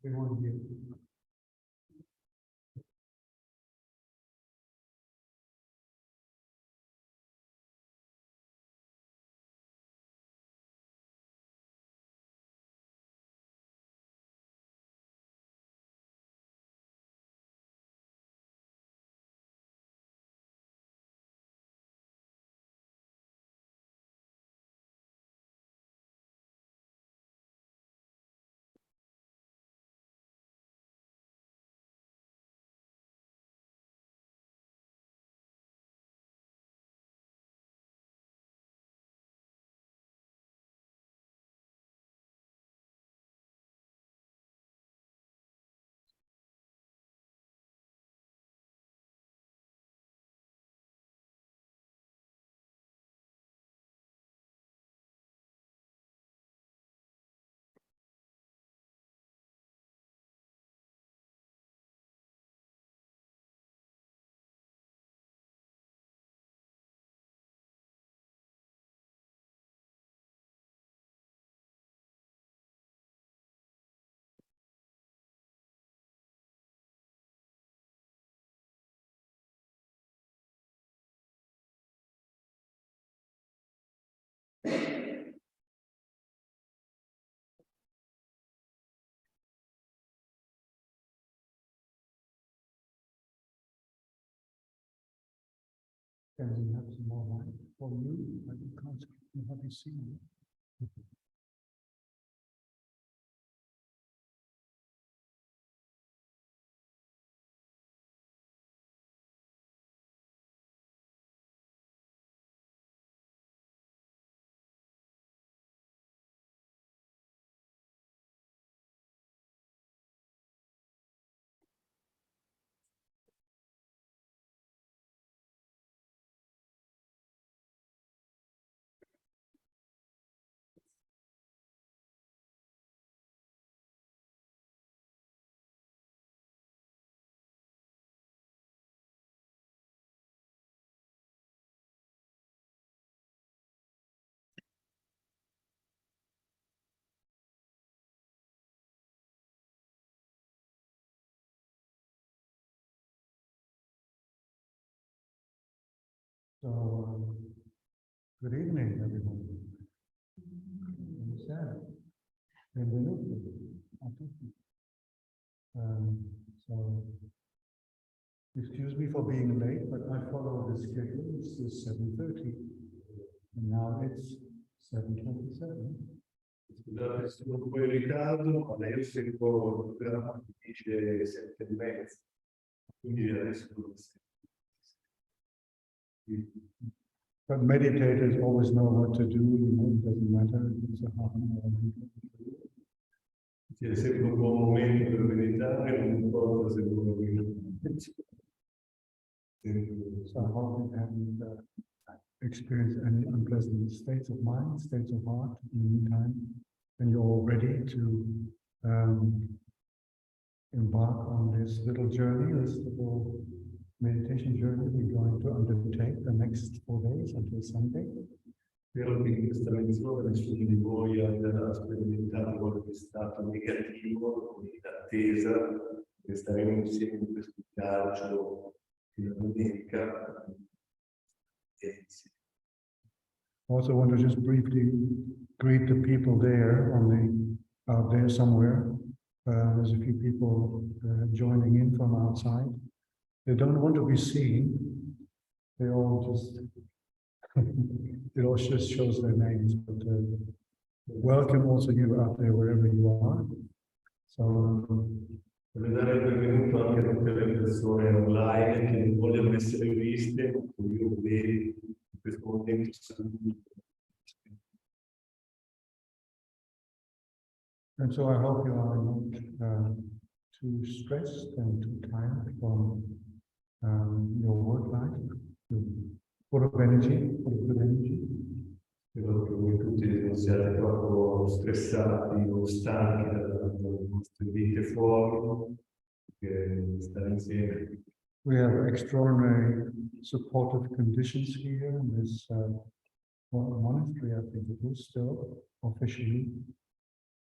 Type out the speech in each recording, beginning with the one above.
Everyone here. Can we have some more light for you? I can't hardly see you. So, good evening, everyone. Benvenuti a tutti. So, excuse me for being late, but I follow the schedule. It's 7:30, and now it's 7:27. Scusate, sono un po' in ritardo, ma io seguo il programma che dice 7:30, quindi adesso non sei. But meditators always know what to do, it doesn't matter if it's a half an hour. C'è sempre un buon momento per meditare, non importa se uno So I hope you haven't experienced any unpleasant states of mind, states of heart in the meantime, and you're all ready to embark on this little journey, this little meditation journey we're going to undertake the next 4 days until Sunday. Spero che in questa lezione nessuno di voi abbia sperimentato qualche stato negativo, con l'attesa che staremo insieme in questo viaggio fino a domenica. Also want to just briefly greet the people there out there somewhere. There's a few people joining in from outside. They don't want to be seen. They all just shows their names. But welcome also you out there wherever you are. So vorrei dare il benvenuto anche a tutte le persone online che non vogliono essere viste, ma io vedo in questo momento saluto. And so I hope you are not too stressed and too tired from your work life. Full of energy, full of good energy. Spero che voi tutti non siate troppo stressati o stanchi dalle vostre vite fuori, che stare insieme. We have extraordinary supportive conditions here in this monastery, I think it is still officially.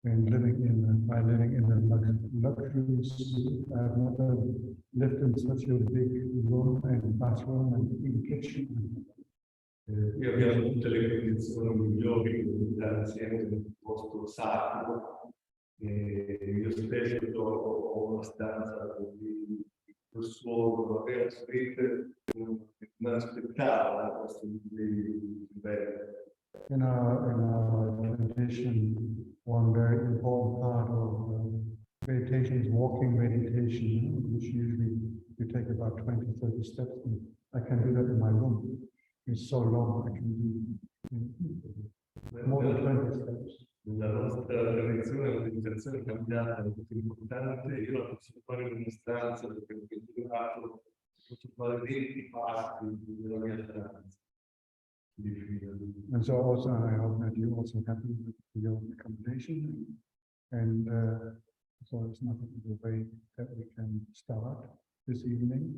and by living in a luxury suite. I've never lived in such a big room and bathroom and in kitchen. Qui abbiamo tutte le condizioni migliori per stare insieme in un posto sacro. Io stesso ho una stanza così, il suono, la suite, non aspettavo questo livello. In our meditation, one very important part of meditation is walking meditation, which usually you take about 20-30 steps. And I can do that in my room. It's so long, I can do more than 20 steps. La nostra tradizione, la meditazione è cambiata, è molto importante. Io la posso fare in una stanza perché ho durato, posso fare 20 passi nella mia stanza. And so also I hope that you also happy with your accommodation, and so it's not the way that we can start this evening.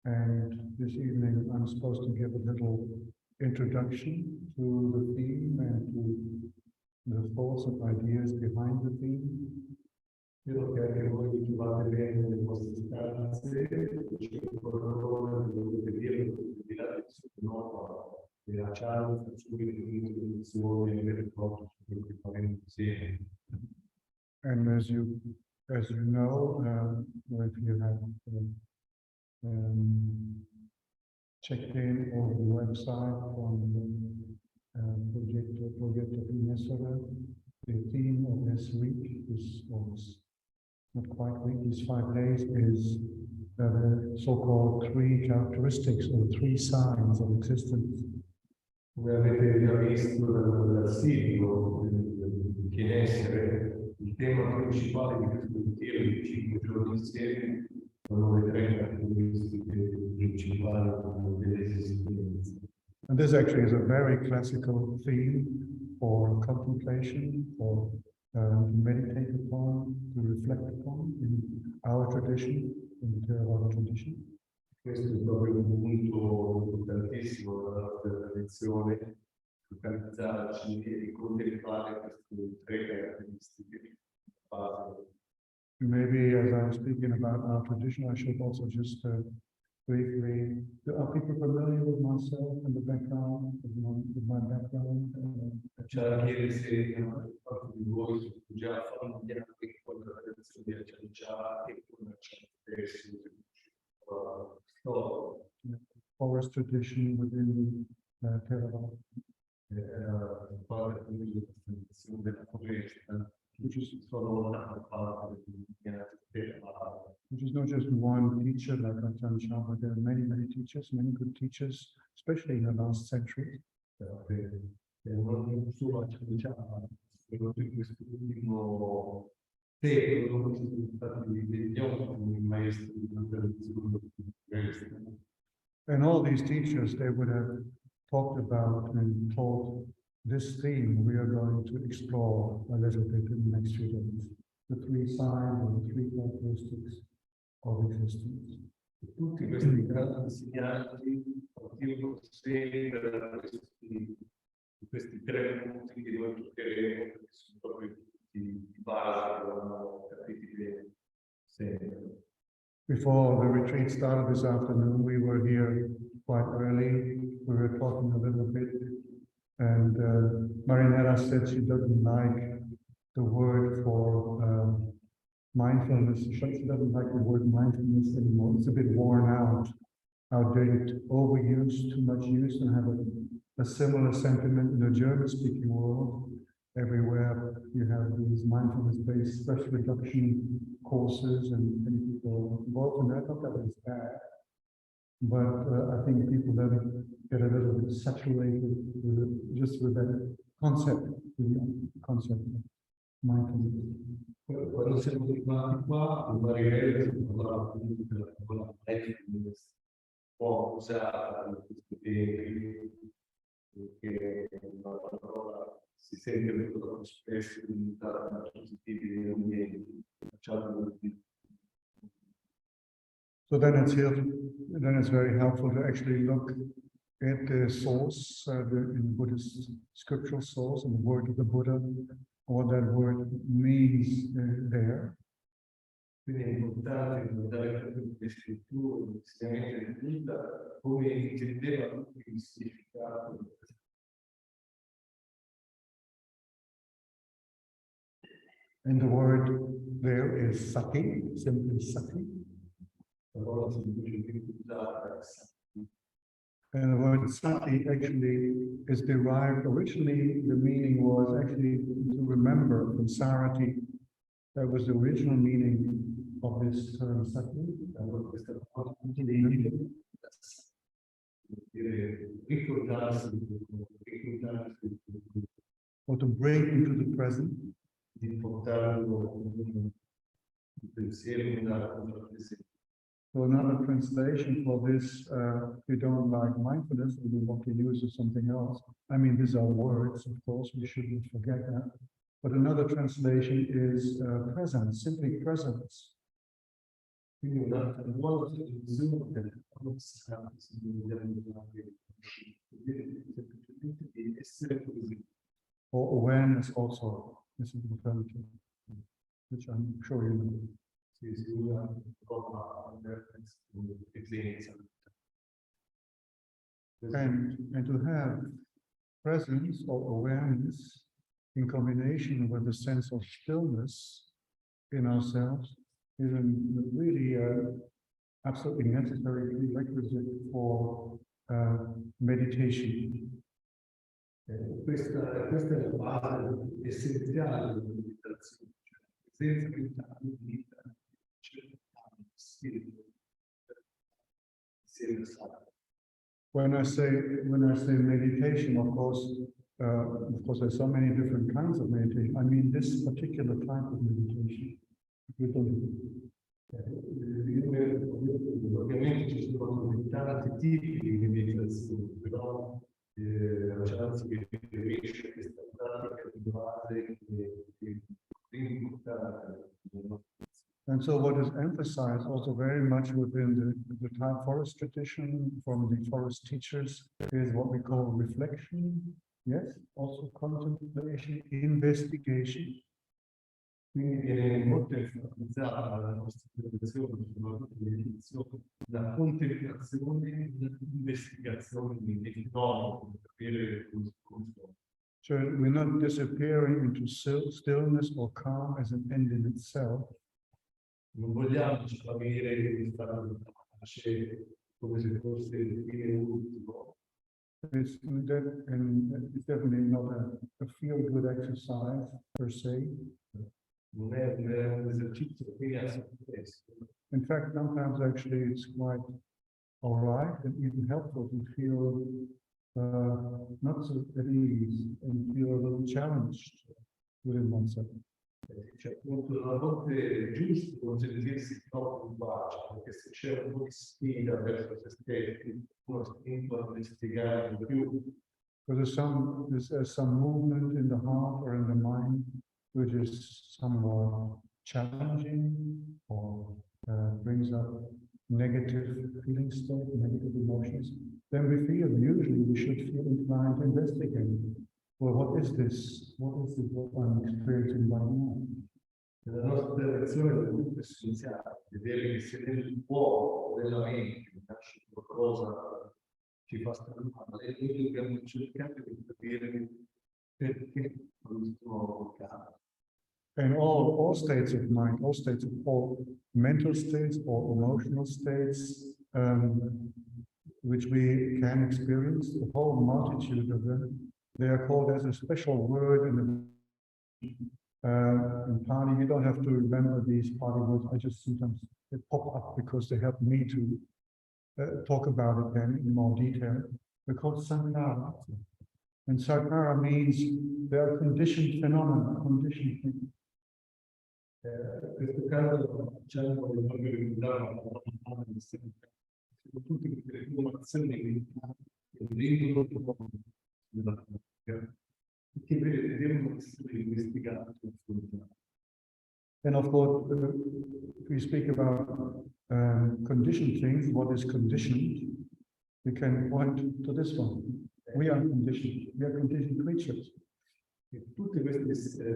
And this evening I'm supposed to give a little introduction to the theme and to the thoughts and ideas behind the theme. Spero che anche voi vi trovate bene nelle vostre stanze, c'è qualcosa che dovete dire, di là del sono, della chance, subito l'introduzione, avere foto su quello che faremo insieme. And as you know, if you have checked in on the website on the Progetto Nessuna, the theme of this week is, not quite week, these 5 days, is the so-called 3 characteristics or 3 signs of existence. Come avete già visto dal sito di in essere, il tema principale di questo ritiro di 5 giorni insieme sono le 3 caratteristiche principali dell'esistenza. And this actually is a very classical theme for contemplation, for to meditate upon, to reflect upon in our tradition, in the Theravada tradition. Questo è proprio un punto importantissimo della nostra tradizione, focalizzarci e contemplare queste 3 caratteristiche base. Maybe as I'm speaking about our tradition, I should also just briefly, are people familiar with myself and the background, with my background? C'è da chiedere se parte di voi sono già familiari con la tradizione di Ajhan e con la stesso Forest tradition within Theravada. Parte della tradizione della foresta, which is not just one teacher like Ajhan Chah, but there are many, many teachers, many good teachers, especially in the last century. Non solo Ajhan Chah, in quest'ultimo secolo sono stati degli ottimi maestri della tradizione foresta. And all these teachers, they would have talked about and taught this theme we are going to explore a little bit in the next few days. The 3 signs or the 3 characteristics of existence. Tutti questi grandi insegnanti partivano sempre da questi 3 punti che noi toccheremo, perché sono proprio di base che vanno capiti bene sempre. Before the retreat started this afternoon, we were here quite early. We were talking a little bit, and Marinella said she doesn't like the word for mindfulness. She doesn't like the word mindfulness anymore. It's a bit worn out, outdated, overused, too much use, and have a similar sentiment in the German-speaking world. Everywhere you have these mindfulness-based stress reduction courses, and many people involved in that. Not that it's bad, but I think people then get a little bit saturated with that concept, of mindfulness. Quando siamo tornati qua, Marinella si parlava della parola mindfulness, può usata in questi tempi, perché è una parola si sente molto troppo spesso diventata positivi nell'ambiente. So then it's very helpful to actually look at the source, in Buddhist scriptural source, and the word of the Buddha, what that word means there. Quindi è importante ricordare proprio le scritture, gli insegnamenti del Buddha, come intendeva anche il significato. And the word there is sati, simply sati. La parola semplicemente usata è sati. And the word sati actually is derived, originally the meaning was actually to remember from sarati. That was the original meaning of this term sati. Or to bring into the present. So another translation for this, we don't like mindfulness, we want to use something else. I mean, these are words, of course, we shouldn't forget that. But another translation is presence, simply presence. Or awareness also is an alternative, which I'm sure you know. And to have presence or awareness in combination with a sense of stillness in ourselves is a really absolutely necessary prerequisite for meditation. Questa è la base essenziale della meditazione, senza meditare When I say meditation, of course, there's so many different kinds of meditation. I mean, this particular type of meditation. Ovviamente ci sono tanti tipi di meditazione, però la chance che riesce questa pratica di base è importante. And so what is emphasized also very much within the Thai forest tradition from the forest teachers is what we call reflection, yes, also contemplation, investigation. Quindi viene molto enfatizzata la nostra tradizione, soprattutto l'iniziazione, la contemplazione e l'investigazione dei fenomeni per capire come sono. So we're not disappearing into stillness or calm as an end in itself. Non vogliamo sparire di stare in pace come se fosse il fine ultimo. It's definitely not a feel-good exercise per se. Non è un esercizio fine a se stesso. In fact, sometimes actually it's quite all right and even helpful to feel not so at ease and feel a little challenged within oneself. Cioè, appunto, una volta è giusto non sentirsi troppo in pace, perché se c'è un po' di sfida verso se stessi, uno spinto a investigare di più. Because there's some movement in the heart or in the mind which is somewhat challenging or brings up negative feeling state, negative emotions, then usually we should feel inclined to investigate. Well, what is this? What is what I'm experiencing right now? Nella nostra lezione del gruppo essenziale, vedere che se nel cuore della mente nasce qualcosa ci fa stare male, e noi dobbiamo cercare di capire perché questo accade. And all states of mind, all mental states or emotional states, which we can experience, the whole multitude of them, they are called as a special word in Pali. You don't have to remember these Pali words. I just sometimes they pop up because they help me to talk about it then in more detail. They're called sankhara. And sankhara means they are conditioned phenomena, conditioned things. Questo caso c'è un po' di ricordare soprattutto le informazioni che vengono della pratica che devono essere investigate. And of course, if we speak about conditioned things, what is conditioned, we can point to this one. We are conditioned creatures. E tutte queste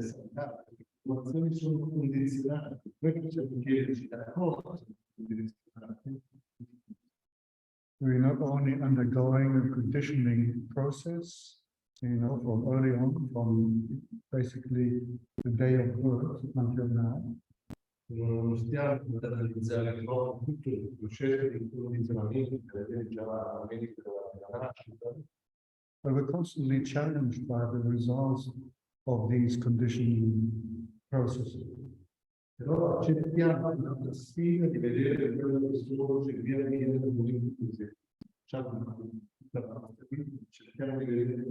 informazioni sono condizionate. Noi possiamo chiederci da cosa sono condizionate. We're not only undergoing a conditioning process, from early on, from basically the day of birth until now. Non stiamo ad analizzare troppo tutto il processo di condizionamento che avviene già alla mente della nascita. But we're constantly challenged by the results of these conditioning processes. Però accettiamo la sfida di vedere quello che sorge via via nel momento in cui facciamo tutta la nostra vita, cerchiamo di vedere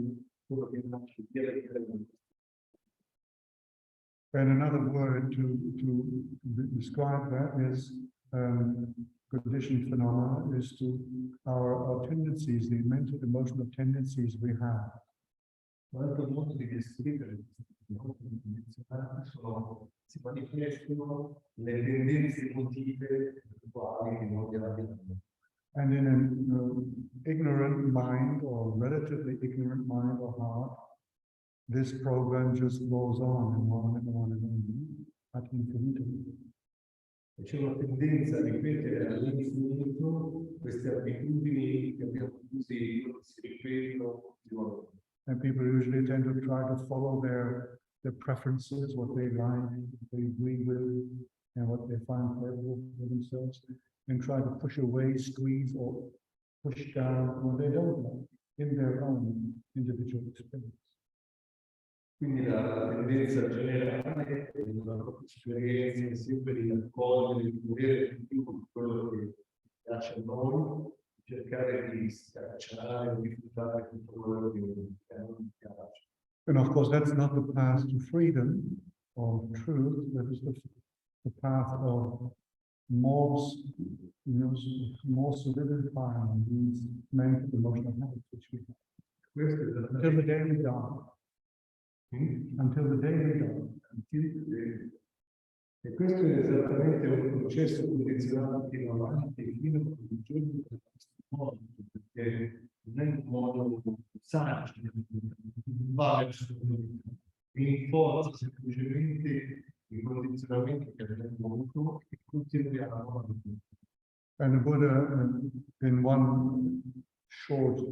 quello che nasce via via nel momento. And another word to describe that is conditioned phenomena is to our tendencies, the mental, emotional tendencies we have. Un altro modo di descrivere si manifestano le tendenze emotive quali che noi abbiamo. And in an ignorant mind or relatively ignorant mind or heart, this program just goes on and on and on and on ad infinitum. C'è una tendenza a ripetere all'infinito queste abitudini che abbiamo tutti, che si ripetono continuamente. And people usually tend to try to follow their preferences, what they like, what they agree with, and what they find pleasurable for themselves, and try to push away, squeeze, or push down what they don't like in their own individual experience. Quindi la tendenza generale nella propria esperienza è sempre di accogliere, di volere più quello che piace a noi, cercare di scacciare, di rifiutare tutto quello che non piace. And of course, that's not the path to freedom or truth. That is the path of more solidifying these mental emotional habits which we have until the day we die. Until the day we die. E questo è esattamente un processo condizionato che va avanti fino al giorno del nostro modo, perché non è un modo saggio, non va verso rinforza semplicemente i condizionamenti che abbiamo avuto e continuiamo a vivere. And the Buddha, in one short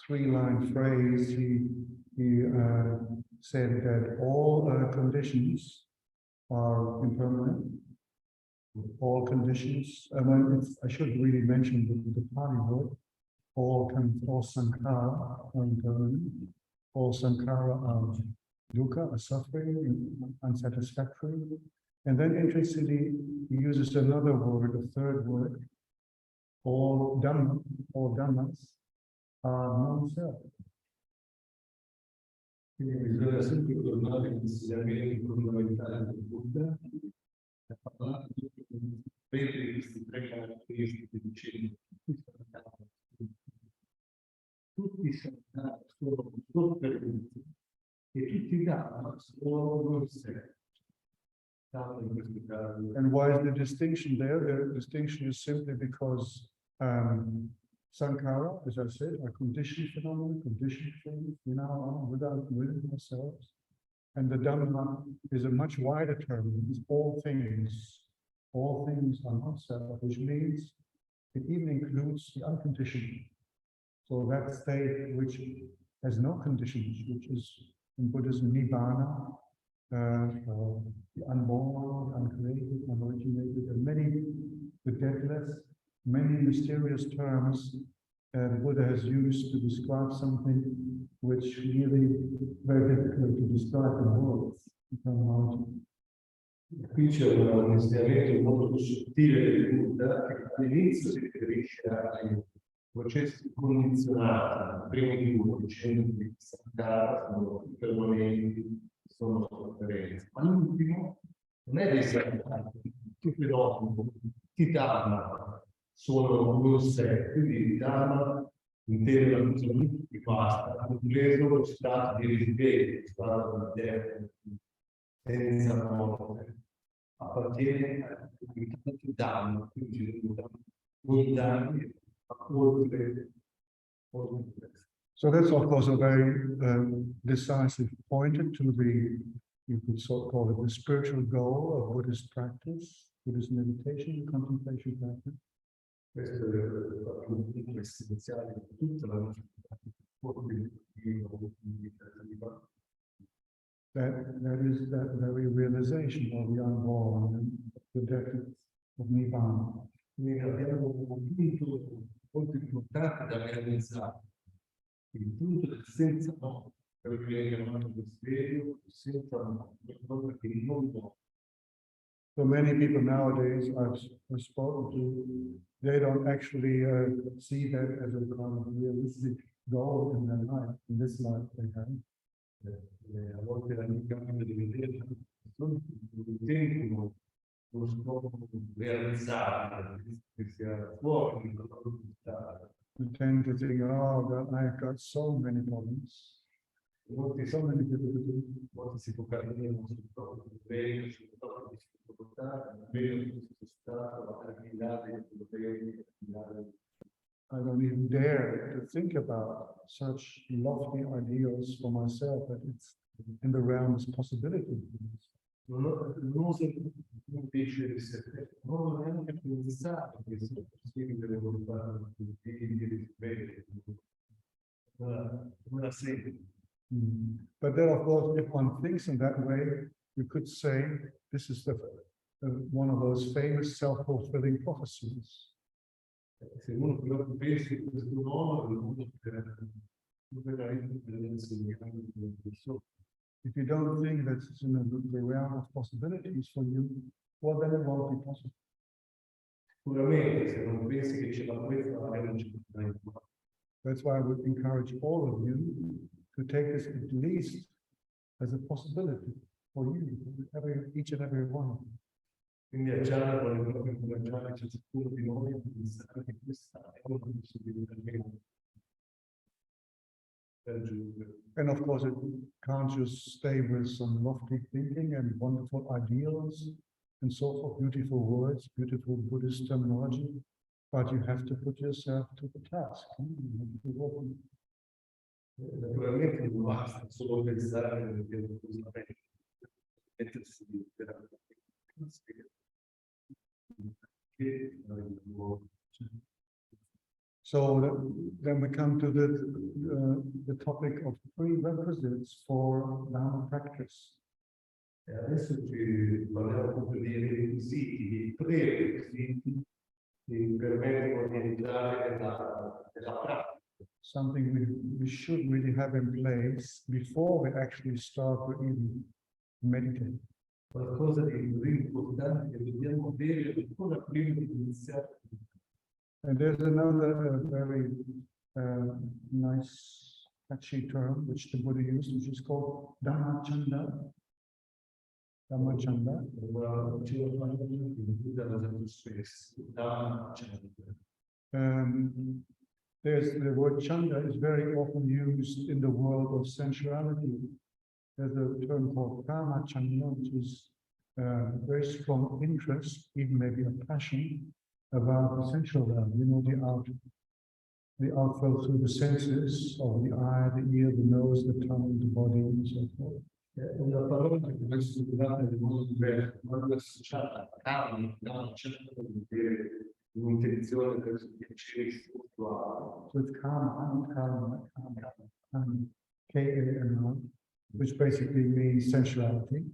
3-line phrase, he said that all conditions are impermanent. All conditions, I should really mention the Pali word, all sankhara are impermanent. All sankhara are dukkha, are suffering, unsatisfactory. And then interestingly, he uses another word, a third word, all dhammas are non-self. Quindi bisogna sempre tornare agli insegnamenti fondamentali del Buddha e parlare di queste tre caratteristiche dicendo tutti sono sofferenza e tutti i dhamma sono non sé. And why is the distinction there? The distinction is simply because sankhara, as I said, are conditioned phenomena, conditioned things within ourselves. And the Dhamma is a much wider term. It's all things. All things are not self, which means it even includes the unconditioned. So that state which has no conditions, which is in Buddhism Nibbana, the unborn, uncreated, unoriginated, and the deathless, many mysterious terms the Buddha has used to describe something which really very difficult to describe in words. Qui c'è un insegnamento molto più sottile del Buddha che all'inizio si riferisce ai processi condizionati, primi di uno, dicendo che sankhara sono impermanenti, sono sofferenza. Ma l'ultimo non è dei sankhara, tutti dopo, tutti dhamma sono non sé, quindi il dhamma intende la funzione di basta, compreso lo stato di risveglio, lo stato di terra, senza morte. Appartiene a tutti dhamma, quindi non danni, ma oltre questo. So that's of course a very decisive pointer to the, you could sort of call it the spiritual goal of Buddhist practice, Buddhist meditation, contemplation practice. Questo è il punto essenziale di tutta la nostra meditativa. That is that very realization of the unborn and the depth of Nibbana. Noi abbiamo un punto molto importante da realizzare, il punto del senza no, quello che viene chiamato desiderio, senza no, qualcosa che non può. So many people nowadays I've spoken to, they don't actually see that as a kind of realistic goal in their life, in this life they have. A volte la mia capita di vedere non intendono lo scopo realizzabile, che sia fuori dalla profondità. We tend to think, oh, God, I've got so many problems. Molti si focalizzano sul proprio problema, sulle proprie difficoltà, vedono questo stato al di là dei problemi, al di là del... I don't even dare to think about such lofty ideals for myself, but it's in the realms of possibility. Non oso invece di sé, non ho neanche pensato che sia possibile fare di risveglio, una serie. But then, of course, if one thinks in that way, you could say this is one of those famous self-fulfilling prophecies. Se uno però pensa in questo modo, uno veramente deve insegnare le persone. If you don't think that it's in the realm of possibilities for you, well, then it won't be possible. Sicuramente, se non pensi che ce la puoi fare, non ce la fai. That's why I would encourage all of you to take this at least as a possibility for you, each and every one of you. Quindi Ajhan vuole proprio incoraggiare ciascuno di noi a pensare che questa è una possibilità per giungere. And of course, it can't just stay with some lofty thinking and wonderful ideals and so forth, beautiful words, beautiful Buddhist terminology, but you have to put yourself to the task. Naturalmente non basta solo pensare che mettersi veramente So then we come to the topic of prerequisites for Dhamma practice. E adesso ci parliamo proprio dei requisiti, dei prerequisiti che permettono di entrare nella pratica. Something we should really have in place before we actually start to even meditate. Qualcosa di così importante che dobbiamo avere ancora prima di iniziare. And there's another very nice, catchy term which the Buddha used, which is called Dhammachanda. Dhammachanda. There's the word chanda is very often used in the world of sensuality. There's a term called kama chanda, which is very strong interest, even maybe a passion about the sensual realm. You know, the outflow through the senses of the eye, the ear, the nose, the tongue, the body, and so forth. Una parola che può essere usata in modo diverso, ma è associata a kama, un'intenzione verso il piacere spirituale. So it's kama, K-A-M-A, which basically means sensuality.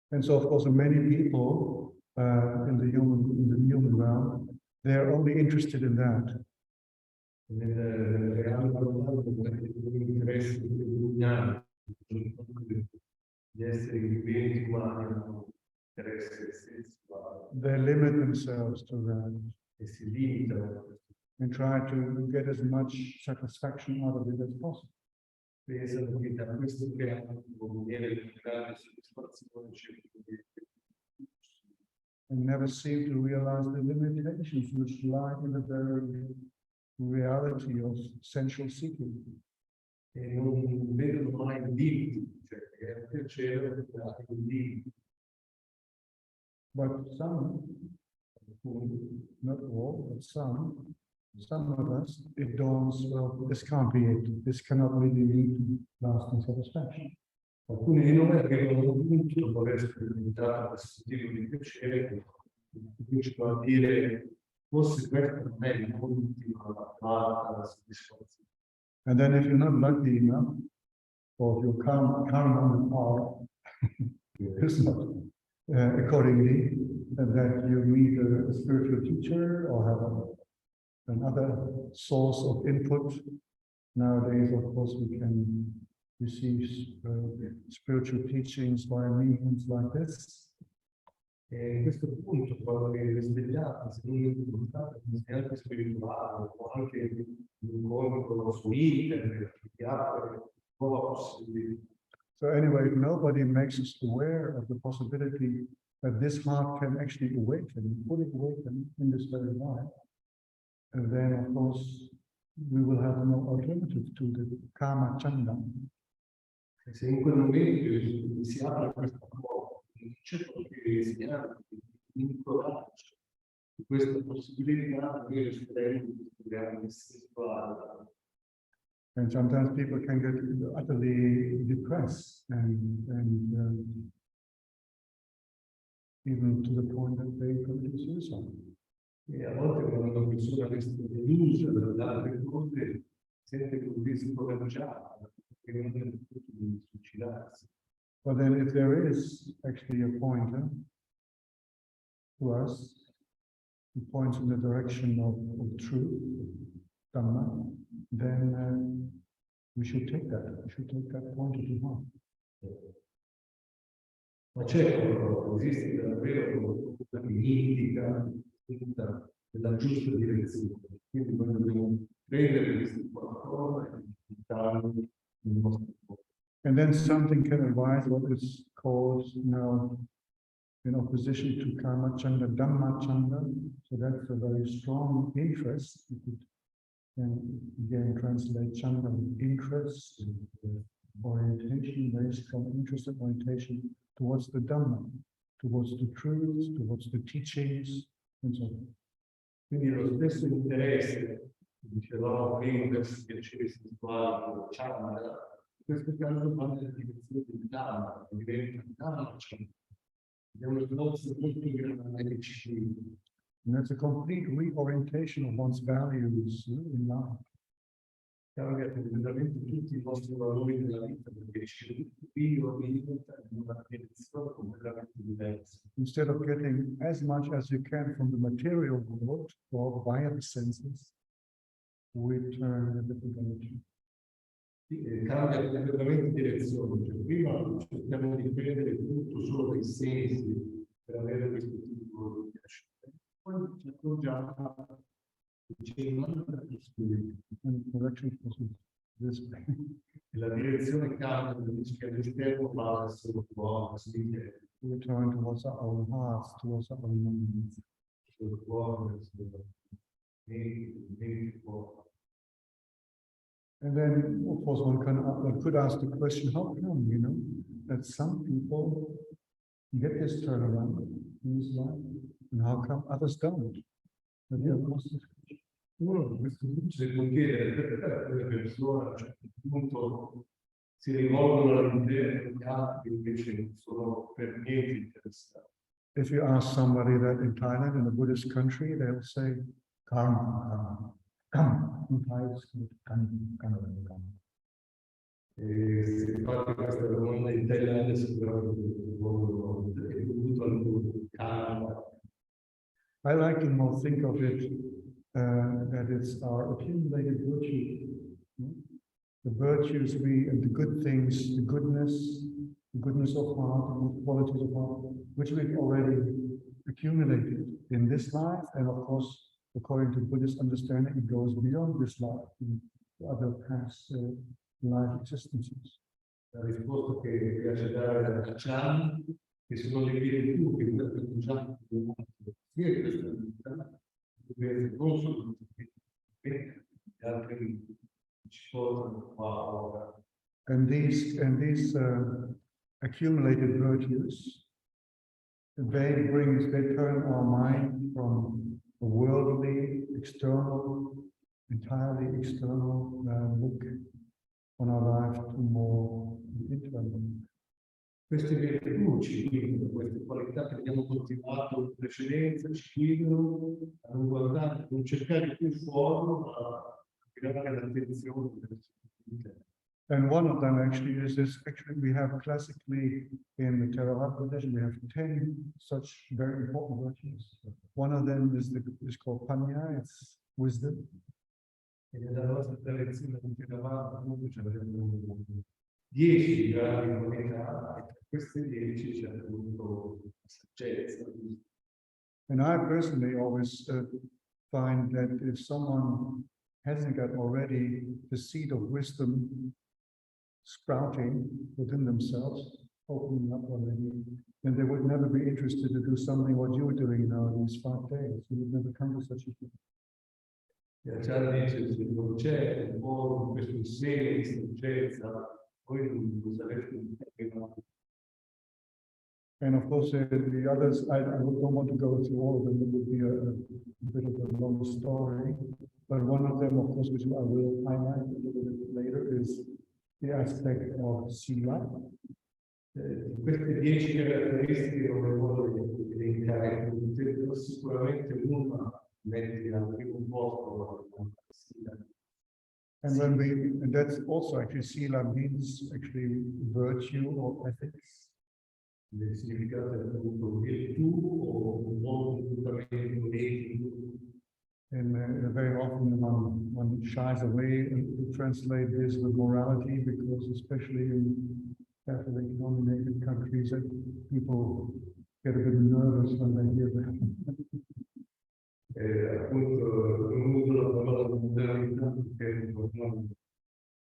And so, of course, many people in the human realm, they are only interested in that. They limit themselves to that and try to get as much satisfaction out of it as possible. And never seem to realize the limitations which lie in the very reality of sensual seeking. But some, not all, but some, some of us, it dawns, well, this can't be it. This cannot really lead to lasting satisfaction. Alcuni di noi arrivano a un punto, dopo aver sperimentato questo tipo di piacere, che cominciano a dire forse questa non è l'ultima, la quarta, la soddisfazione. And then if you're not lucky enough, or if your karma on the power is not accordingly, that you meet a spiritual teacher or have another source of input. Nowadays, of course, we can receive spiritual teachings by means like this. E a questo punto, quando vi risvegliate, se non incontrate un insegnante spirituale o anche un incontro su internet, che apre nuova possibilità. So anyway, if nobody makes us aware of the possibility that this heart can actually awaken, fully awaken in this very life, and then of course we will have no alternative to the karma chanda. E se in quel momento si apre questa porta, c'è proprio l'insegnante che incoraggia questa possibilità di avere di studiare spirituale. And sometimes people can get utterly depressed and even to the point that they commit suicide. E a volte quando una persona resta delusa dalle altre cose, sente così scoraggiata, che non è il punto di suicidarsi. But then if there is actually a pointer to us, who points in the direction of truth, Dhamma, then we should take that. We should take that pointer to heart. Ma certo, esiste davvero una mitica della giusta direzione. Quindi noi dobbiamo prendere questi qualcosa e portarlo nel nostro cuore. And then something can arise, what is called now in opposition to karma chanda, Dhamma chanda. So that's a very strong interest. You could again translate chanda with interest, orientation, very strong interest and orientation towards the Dhamma, towards the truths, towards the teachings, and so on. Quindi lo stesso interesse, dicevamo prima, verso il piacere spirituale, chanda, in questo caso va nella direzione del Dhamma, che diventa Dhamma chanda. È uno sforzo molto grande che ci. And that's a complete reorientation of one's values in life. Cambia completamente tutti i nostri valori della vita, perché ci riorienta in una direzione completamente diversa. Instead of getting as much as you can from the material world or via the senses, we turn in a different direction. Cambia completamente direzione. Cioè, prima cerchiamo di prendere tutto solo dai sensi per avere questo tipo di piacere. Poi ci accorgiamo che c'è un'altra possibilità. La direzione cambia, che all'esterno va verso il cuore, we turn towards our own hearts, towards our own minds. sul cuore, sul mente, cuore. And then, of course, one could ask the question, how come, that some people get this turnaround in this life, and how come others don't? But yeah, of course, Uno di questi punti si può chiedere perché le persone a un certo punto si rivolgono all'idea degli altri invece non sono per niente interessati. if you ask somebody that in Thailand, in a Buddhist country, they'll say, karma, karma. In Thai it's called karma. E se fate questa domanda in Thailandia sicuramente rispondono perché è dovuto al karma. I like to more think of it that it's our accumulated virtue. The virtues and the good things, the goodness of heart, the qualities of heart, which we've already accumulated in this life, and of course, according to Buddhist understanding, it goes beyond this life to other past life existences. La risposta che piace dare a Ajhan, che se non le vedi più, che questo è già sia questa vita, dove non solo gli altri ci portano qua ora. And these accumulated virtues, they turn our mind from a worldly, external entirely external look on our life to more internal. Queste virtù ci guidano, queste qualità che abbiamo coltivato in precedenza ci guidano a non guardare, a non cercare più fuori, ma a tirare l'attenzione verso l'intero. And one of them actually is this. Actually, we have classically in the Theravada tradition, we have 10 such very important virtues. One of them is called panya, it's wisdom. E nella nostra tradizione di Theravada appunto ci abbiamo 10 gradi di qualità e tra queste 10 c'è appunto la saggezza. And I personally always find that if someone hasn't got already the seed of wisdom sprouting within themselves, opening up already, then they would never be interested to do something what you're doing now these 5 days. You would never come to such a thing. E Ajhan dice, se non c'è un po' questo segno di saggezza, poi non sareste impegnato. And of course, the others, I don't want to go through all of them. It would be a bit of a long story. But one of them, of course, which I will highlight a little bit later, is the aspect of sila. Queste 10 caratteristiche non le voglio elencare, però sicuramente una mette al primo posto la sila. And that's also actually sila means actually virtue or ethics. Il significato è appunto virtù o modo di comportamento etico. And very often one shies away to translate this with morality, because especially in Catholic dominated countries, people get a bit nervous when they hear that. Appunto, non uso la parola moralità perché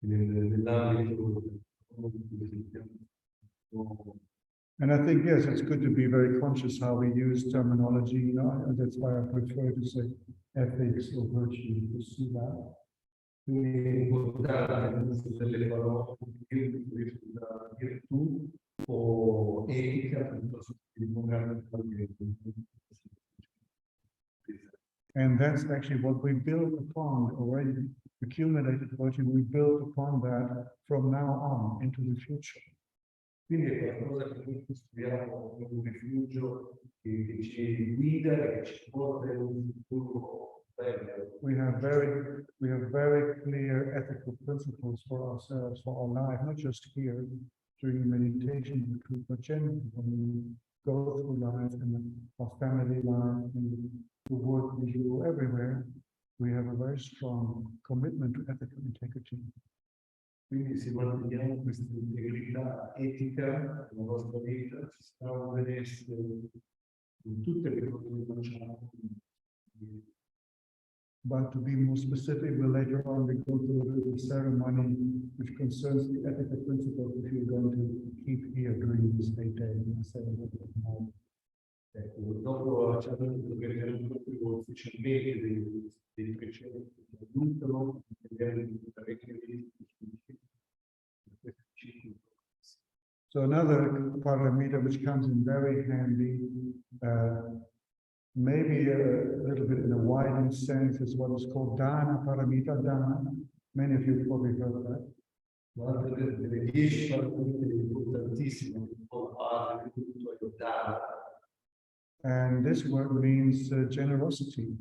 nell'ambito And I think, yes, it's good to be very conscious how we use terminology, you know, and that's why I prefer to say ethics or virtue, to see that. Quindi è importante delle parole virtù o etica piuttosto che morale. And that's actually what we build upon already, accumulated virtue, we build upon that from now on into the future. Quindi è qualcosa che noi costruiamo come un rifugio che ci guida e che ci porta in un futuro bello. We have very clear ethical principles for ourselves, for our life, not just here during meditation, but generally when we go through life and our family life and the work we do everywhere. We have a very strong commitment to ethical integrity. Quindi se manteniamo questa integrità etica nella nostra vita, ci sarà un benessere in tutte le cose che facciamo. But to be more specific, later on we go through the ceremony which concerns the ethical principles which we're going to keep here during this 8 days. Ecco, dopo ci abbiamo proprio ufficialmente dei precetti che aiutano a vedere le caratteristiche. So another paramita which comes in very handy, maybe a little bit in a widened sense, is what is called dana paramita. Dana, many of you probably heard of that. Una delle 10 paramite importantissime che fa parte di tutto il dana. And this word means generosity.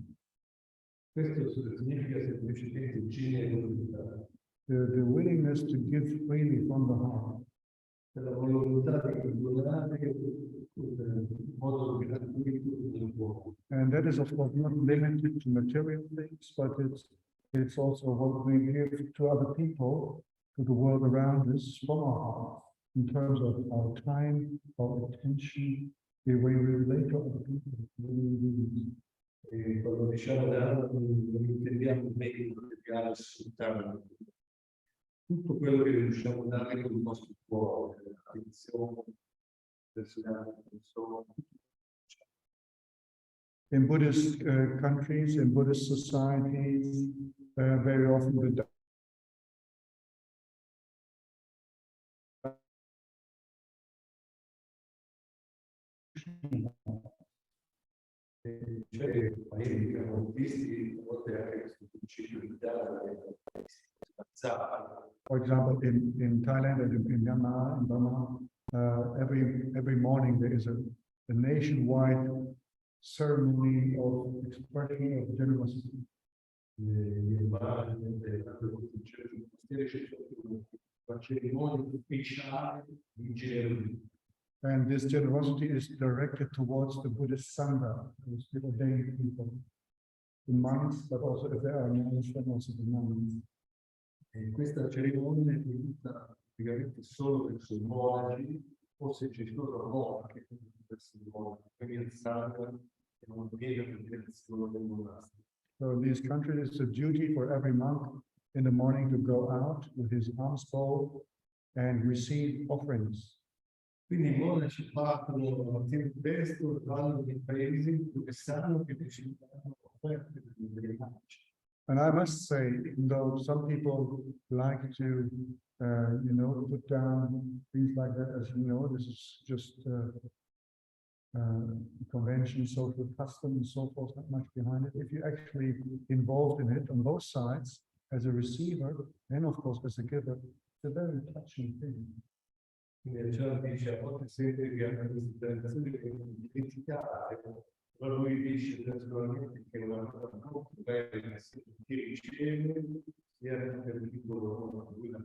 Questo significa semplicemente generosità. The willingness to give freely from the heart. La volontà di donare in modo gratuito nel cuore. And that is, of course, not limited to material things, but it's also what we give to other people, to the world around us, from our heart, in terms of our time, our attention, the way we relate to other people. E quando diciamo dare, non intendiamo bene materiale soltanto. Tutto quello che riusciamo a dare con il nostro cuore, l'attenzione verso le altre persone. In Buddhist countries, in Buddhist societies, very often the Cioè, paesi che abbiamo visti, a volte anche questo principio di della, For example, in Thailand and in Myanmar, in Burma, every morning there is a nationwide ceremony of expression of generosity. And this generosity is directed towards the Buddhist Sangha, the ordained people, the monks, but also if there are nuns, then also the nuns. E questa cerimonia è tutta praticamente solo verso i monaci, forse c'è solo monache verso i monaci, quindi il Sangha è una piena preparazione del monastero. So in these countries, it's a duty for every monk in the morning to go out with his alms bowl and receive offerings. Quindi i monaci partono mattina presto, vanno nei paesi dove sanno che riceveranno offerte delle monaci. And I must say, even though some people like to, put down things like that, as you know, this is just convention, social custom, and so forth, not much behind it. If you're actually involved in it on both sides, as a receiver and of course as a giver, it's a very touching thing. Quindi Ajhan dice, a volte sente che hanno queste tradizioni che sono dimenticate, però lui dice personalmente che è una cosa molto bella sia chi riceve sia per chi lo guida.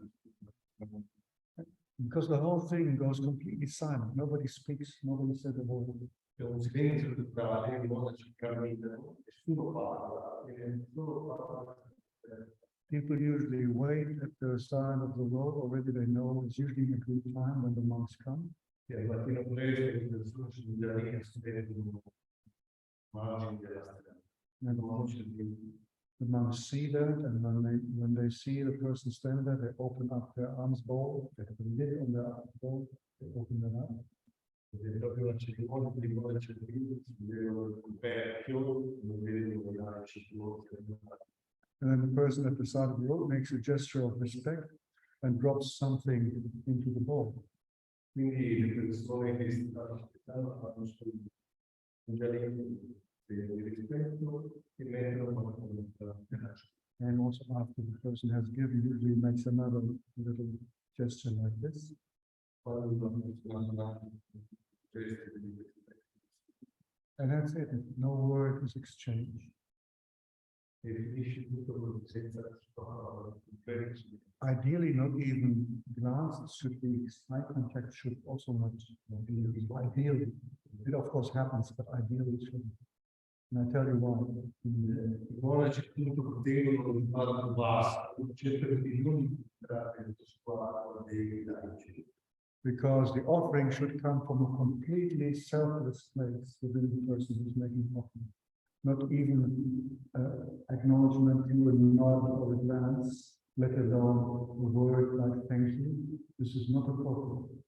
Because the whole thing goes completely silent. Nobody speaks, nobody says a word. C'è un silenzio totale, i monaci camminano, nessuno parla, e nessuno parla. People usually wait at the side of the road. Already they know it's usually a good time when the monks come. E al mattino presto le persone sono già lì che aspettano margini della strada. The monks see that, and when they see the person standing there, they open up their alms bowl. They have a lid on their alms bowl. They open it up. Ed è proprio la cerimonia di monaci si vedono il coperchio, non vedono le arci. And then the person at the side of the road makes a gesture of respect and drops something into the bowl. Quindi le persone che stanno aspettando fanno un giardino di rispetto e mettono qualcosa. And also after the person has given, usually makes another little gesture like this. And that's it. No word is exchanged. Ideally, not even glances should be, eye contact should also not be ideally. It of course happens, but ideally it shouldn't. And I tell you why. I monaci appunto proteggono il palco basso, cercano di non entrare nel squadro dei laici. Because the offering should come from a completely selfless place within the person who's making the offering. Not even acknowledgement through a nod or a glance, let alone a word like thank you. This is not appropriate.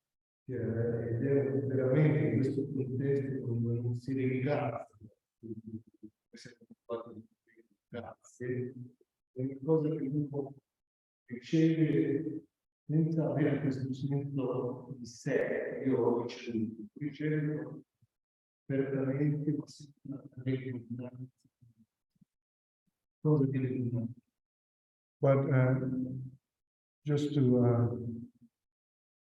Ed è veramente in questo contesto come non si ringrazia, grazie, è una cosa che uno riceve senza avere questo senso di sé. Io ho ricevuto, ricevo apertamente, ma senza avere cosa che le. But just to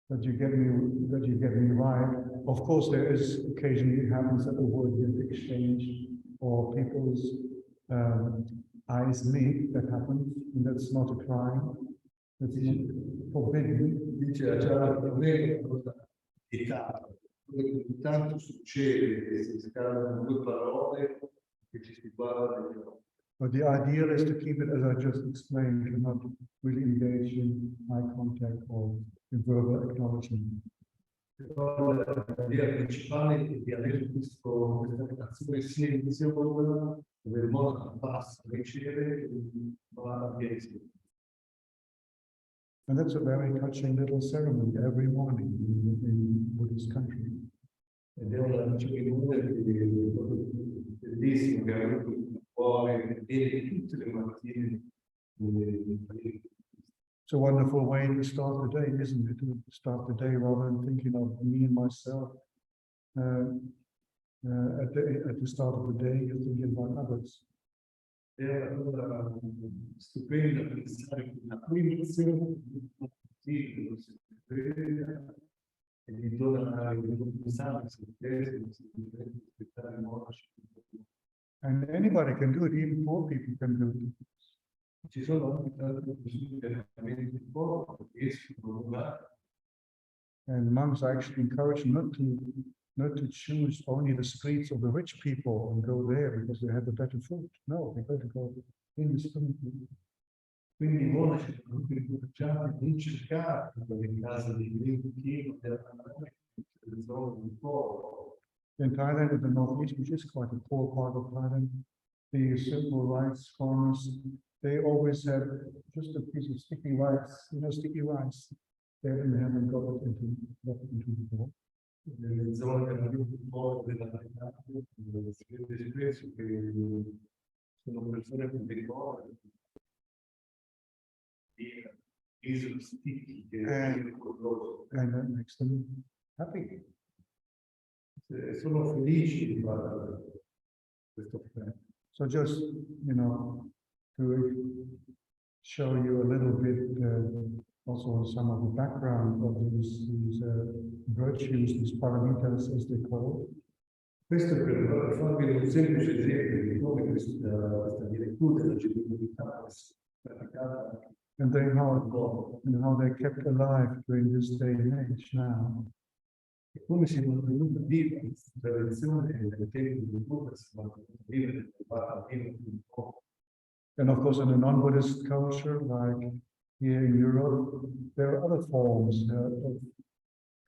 that you get me right. Of course, there is occasionally it happens that the word gets exchanged or people's eyes meet. That happens, and that's not a crime. That's forbidden. Dice Ajhan, non è una cosa vietata. Quello che tanto succede che si scambiano due parole che ci si guarda negli occhi. But the idea is to keep it as I just explained, to not really engage in eye contact or in verbal acknowledgement. L'idea principale è di avere questa relazione silenziosa dove il modo passa a ricevere e va a chiedere. And that's a very touching little ceremony every morning in Buddhist country. Ed è una cerimonia bellissima che ha avuto il cuore e tutte le mattine. It's a wonderful way to start the day, isn't it? To start the day rather than thinking of me and myself. at the start of the day, you're thinking about others. È una cosa stupenda pensare che la prima azione che si sveglia e gli dona il sangue, aspettare morte. And anybody can do it, even poor people can do it. Ci sono anche tante persone che veramente poco riescono a. And monks are actually encouraged not to choose only the streets of the rich people and go there because they have the better food. No, they got to go in the street. Quindi i monaci sono incoraggiati a non cercare le case di ricchi, delle zone di povero. In Thailand, in the northeast, which is quite a poor part of Thailand, the simple rice farmers, they always have just a piece of sticky rice, sticky rice. They haven't got it into the bowl. Nelle zone più povere della Thailandia, si vede spesso che sono persone più piccole, isole sticchi che and that makes them happy. Sono felici di fare questo fatto. So just, to show you a little bit also some of the background of these virtues, these paramitas as they call. Questo per farvi un semplice esempio di come questa virtù della generosità è praticata. And then how they're kept alive during this day and age now. E come si è mantenuta viva questa tradizione nel tempo di Buddha, si è mantenuta viva nel passato di poco. And of course, in a non-Buddhist culture, like here in Europe, there are other forms of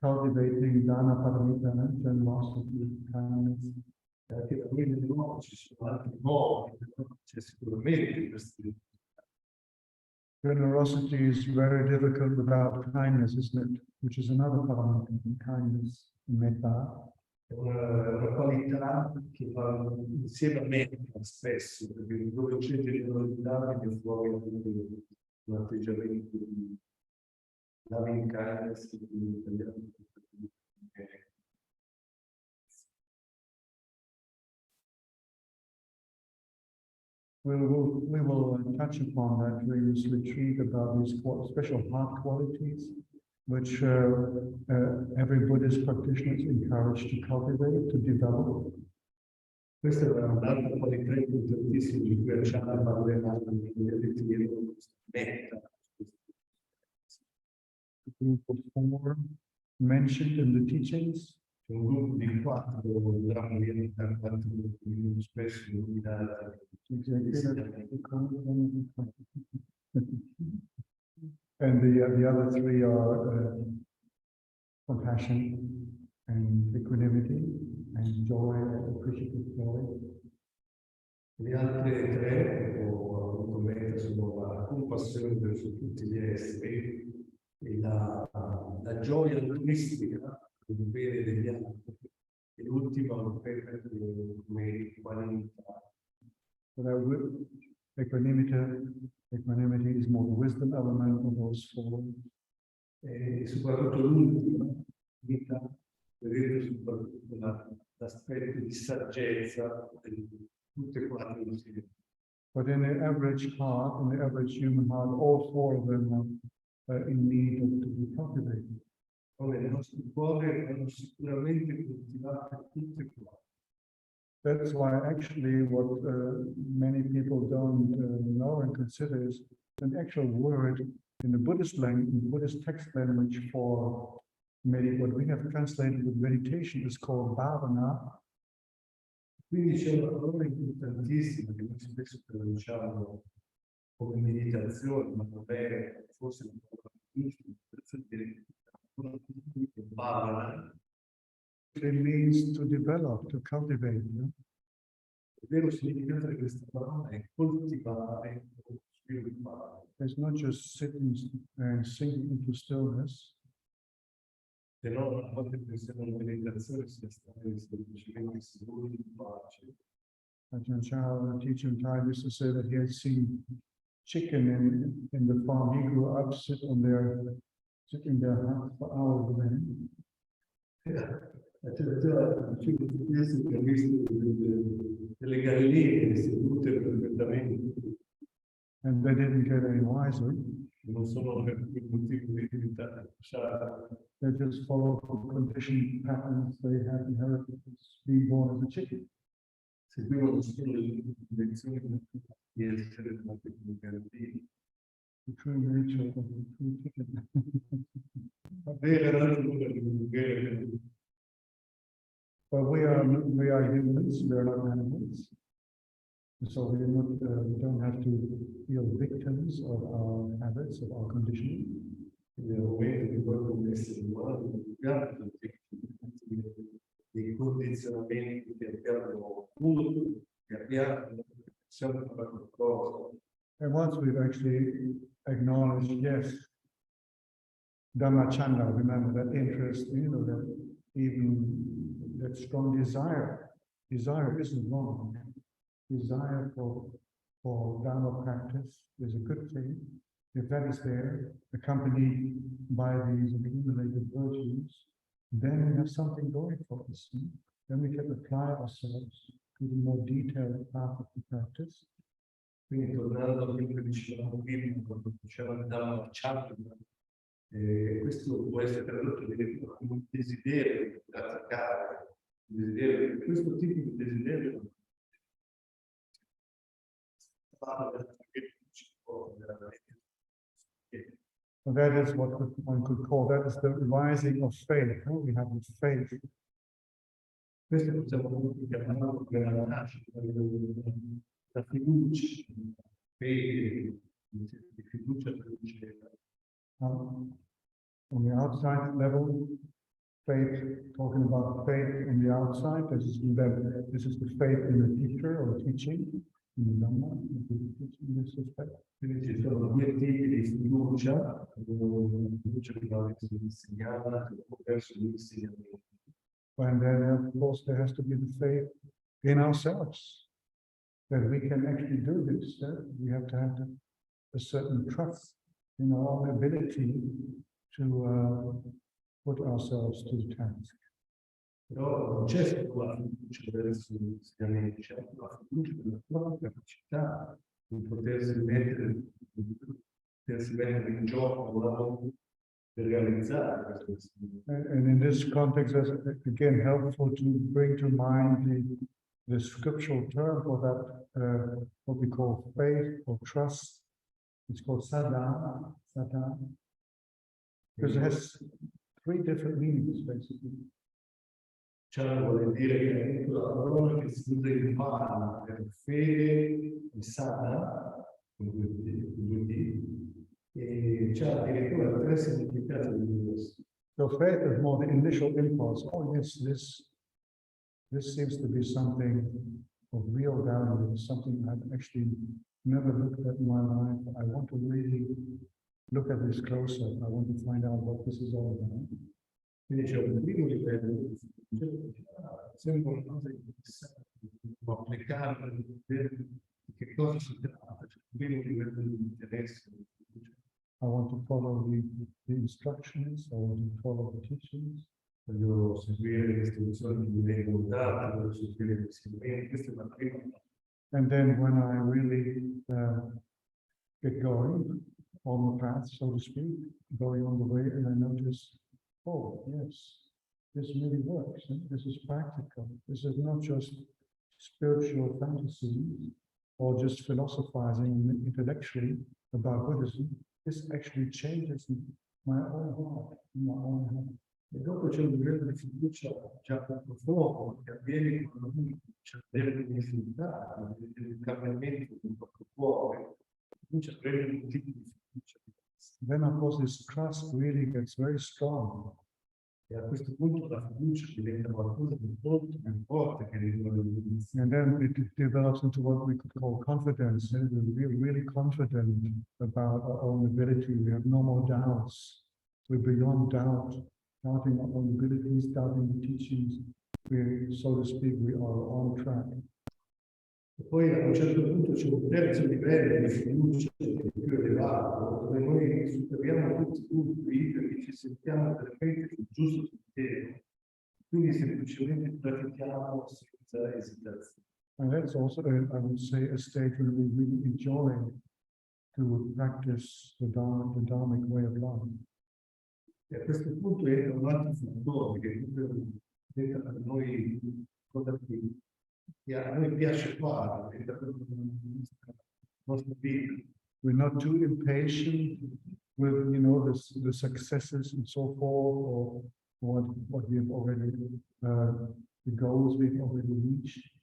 cultivating dana paramita, generosity, kindness. Perché da noi nel mondo ci sono altri modi, c'è sicuramente questi. Generosity is very difficult without kindness, isn't it? Which is another paramita, kindness, metta. È una qualità che va insieme a me spesso, perché dove c'è generosità viene fuori un atteggiamento di loving kindness, We will touch upon that during this retreat about these special heart qualities, which every Buddhist practitioner is encouraged to cultivate, to develop. Questa è un'altra qualità importantissima di cui Ajhan parlerà nel Ritiro, metta. The group of four mentioned in the teachings. C'è un gruppo di quattro spesso nominati. And the other three are compassion and equanimity and joy and appreciative joy. Le altre tre, o appunto, sono la compassione verso tutti gli esseri e la gioia altruistica per il bene degli altri. E l'ultima come qualità. Equanimity is more the wisdom element of those four. E soprattutto l'ultima vita, vedete soprattutto l'aspetto di saggezza di tutte e quattro insieme. But in the average heart, in the average human heart, all four of them are in need of to be cultivated. Nel nostro cuore vanno sicuramente coltivate tutte e quattro. That's why actually what many people don't know and consider is an actual word in the Buddhist language, in the Buddhist text language for what we have translated with meditation is called bhavana. Quindi c'è una parola importantissima che noi spesso traduciamo come meditazione, ma non è forse una parola giusta, bhavana. It means to develop, to cultivate. No? Il vero significato di questa parola è coltivare o sviluppare. It's not just sitting and sinking into stillness. Se no, a volte pensiamo alla meditazione sia stare semplicemente sicuri in pace. Ajahn Chah, the teacher in Thai, used to say that he had seen chicken in the farm he grew up sit in their hut for hours. C'è già questo che ha visto delle galline sedute perfettamente. And they didn't get any wiser. Non sono per motivo di diventare They just followed the conditioned patterns they had inherited as being born as a chicken. Seguivano solo le convenzioni di essere nati come galline. The true nature of the true chicken. But we are humans, we are not animals. So we don't have to feel victims of our habits, of our conditioning. Nel momento che poi come esseri umani abbiamo dei condizionamenti che abbiamo avuto, che abbiamo sempre fatto qualcosa. And once we've actually acknowledged, yes, Dhammachanda, remember that interest, that even that strong desire isn't wrong. Desire for Dharma practice is a good thing. If that is there, accompanied by these accumulated virtues, then we have something going for us. Then we can apply ourselves to the more detailed path of the practice. Quindi tornando a quello che dicevamo prima, quando dicevamo Dhammapala, questo può essere tradotto come un desiderio di praticare, questo tipo di desiderio So that is what one could call, that is the rising of faith. We have this faith. Questo possiamo chiamarlo la nascita, la fiducia, fede, di fiducia produce. On the outside level, faith, talking about faith on the outside, this is the faith in the teacher or teaching, in the Dhamma, in this respect. Quindi ci sono due tipi di fiducia che va verso l'insegnante o verso l'insegnamento. And then, of course, there has to be the faith in ourselves, that we can actually do this. We have to have a certain trust in our own ability to put ourselves to the task. Però non c'è solo la fiducia verso l'insegnamento, c'è la fiducia della propria capacità di potersi mettere in gioco per realizzare questo insegnamento. And in this context, it's again helpful to bring to mind the scriptural term for that, what we call faith or trust. It's called sada, because it has three different meanings, basically. Cioè vuol dire che la parola che si usa in umana per fede e sana, e c'è addirittura tre significati diversi. So faith is more the initial impulse. Oh yes, this seems to be something of real value, something I've actually never looked at in my life. I want to really look at this closer. I want to find out what this is all about. Quindi c'è un primo livello, sembra una cosa interessante, può applicare per vedere di che cosa si tratta, c'è un primo livello di interesse. I want to follow the instructions, I want to follow the teachings. Voglio seguire le istruzioni che mi vengono date, voglio seguire gli insegnamenti, questa è la prima. And then when I really get going on the path, so to speak, going on the way, and I notice, oh, yes, this really works. This is practical. This is not just spiritual fantasy or just philosophizing intellectually about Buddhism. This actually changes my own heart, my own heart. E dopo c'è un livello di fiducia già profondo che avviene quando c'è delle necessità, del cambiamento del proprio cuore. Comincia a prendere un tipo di fiducia. Then, of course, this trust really gets very strong. E a questo punto la fiducia diventa qualcosa di molto più forte che l'inizio. And then it develops into what we could call confidence. And we're really confident about our own ability. We have no more doubts. We're beyond doubt, doubting our own abilities, doubting the teachings. We, so to speak, we are on track. E poi a un certo punto c'è un terzo livello di fiducia che è più elevato, dove noi superiamo tutti i dubbi perché ci sentiamo veramente sul giusto sentiero. Quindi semplicemente pratichiamo senza esitazione. And that's also, I would say, a state where we really enjoy to practice the Dharmic way of life. E a questo punto entra un altro fattore che detta per noi cosa che a noi piace fare, detta per la nostra vita. We're not too impatient with, you know, the successes and so forth, or what we've already, the goals we've already reached.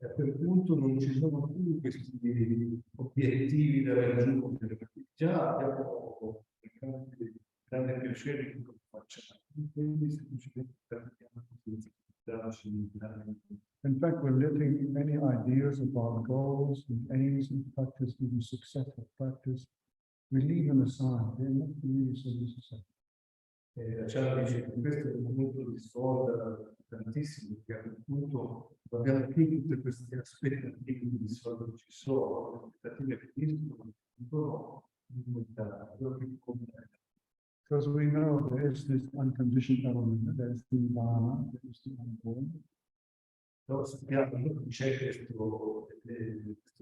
E a quel punto non ci sono più questi obiettivi da raggiungere, perché già abbiamo grande piacere in quello che facciamo. Quindi semplicemente pratichiamo senza darci grande. In fact, we're letting many ideas about goals and aims and practice, even successful practice, we leave them aside. They're not really so necessary. Ajhan dice che questo è un punto di svolta tantissimo, perché appunto abbiamo qui tutti questi aspettative di solito ci sono, aspettative che finiscono, sono limitati, quello che conta. Because we know there is this unconditioned element, there is the Dhamma, there is the unborn. Però sappiamo che c'è questo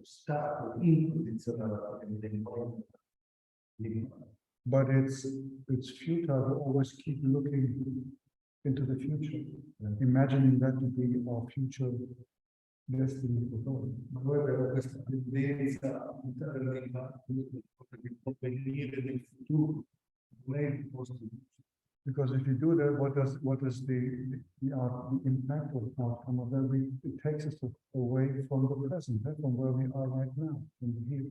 stato incondizionato nel mondo. But it's futile to always keep looking into the future, imagining that to be our future destiny for God. Ma noi abbiamo questa tendenza a puntare di venire nel futuro, non è il posto di Because if you do that, what is the impact of the outcome of that? It takes us away from the present, from where we are right now, from the here,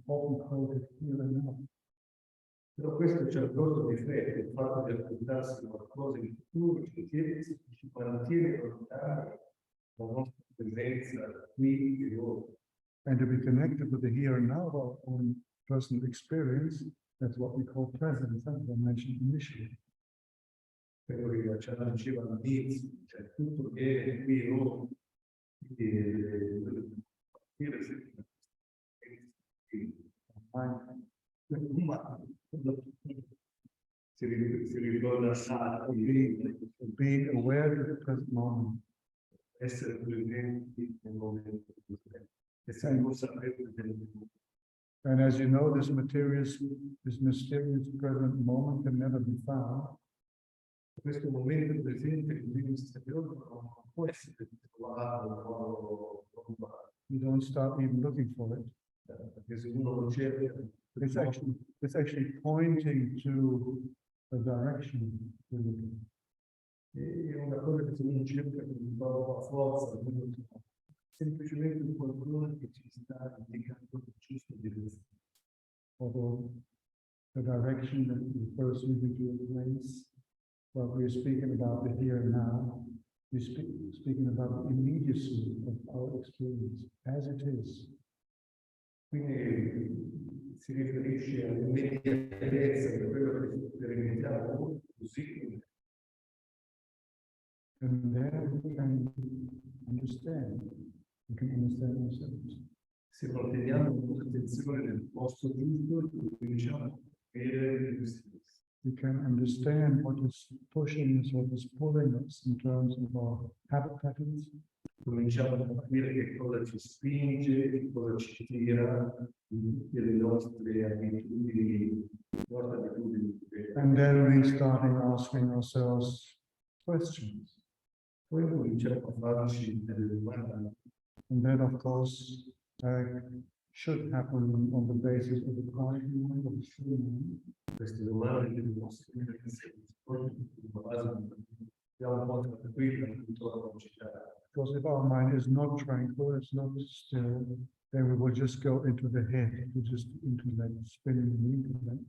often called it here and now. Però questo c'è un grosso difetto, il fatto di aspettarsi qualcosa in futuro ci mantiene lontani dalla nostra presenza qui e ora. And to be connected with the here and now of our own personal experience, that's what we call presence, as I mentioned initially. Quello che ci diceva all'inizio, cioè tutto che è qui e ora, si ricorda Being aware of the present moment. Essere presenti nel momento presente. Essere consapevoli del momento. And as you know, this mysterious present moment can never be found. Questo momento presente che viene esteriore non può essere trovato. You don't start even looking for it. Perché se uno lo cerca, it's actually pointing to the direction we're looking. È una cosa che se uno cerca con la forza, semplicemente qualcuno che ci sta indicando il giusto direzione. Although the direction that refers to a place, but we're speaking about the here and now, we're speaking about the immediacy of our experience as it is. Quindi si riferisce all'immediatezza di quello che sperimentiamo così come. And then we can understand ourselves. Se manteniamo molta attenzione nel posto giusto, cominciamo a vedere noi stessi. We can understand what is pushing us, what is pulling us in terms of our habit patterns. Cominciamo a capire che cosa ci spinge, che cosa ci tira, le nostre abitudini, And then we starting asking ourselves questions. Poi cominciamo a farci delle domande. And that, of course, should happen on the basis of the quiet mind, of the true mind. Queste domande devono essere sulla base di un po' tranquilla, tutto Because if our mind is not tranquil, it's not still, then we will just go into the head, just intellect, spinning the intellect.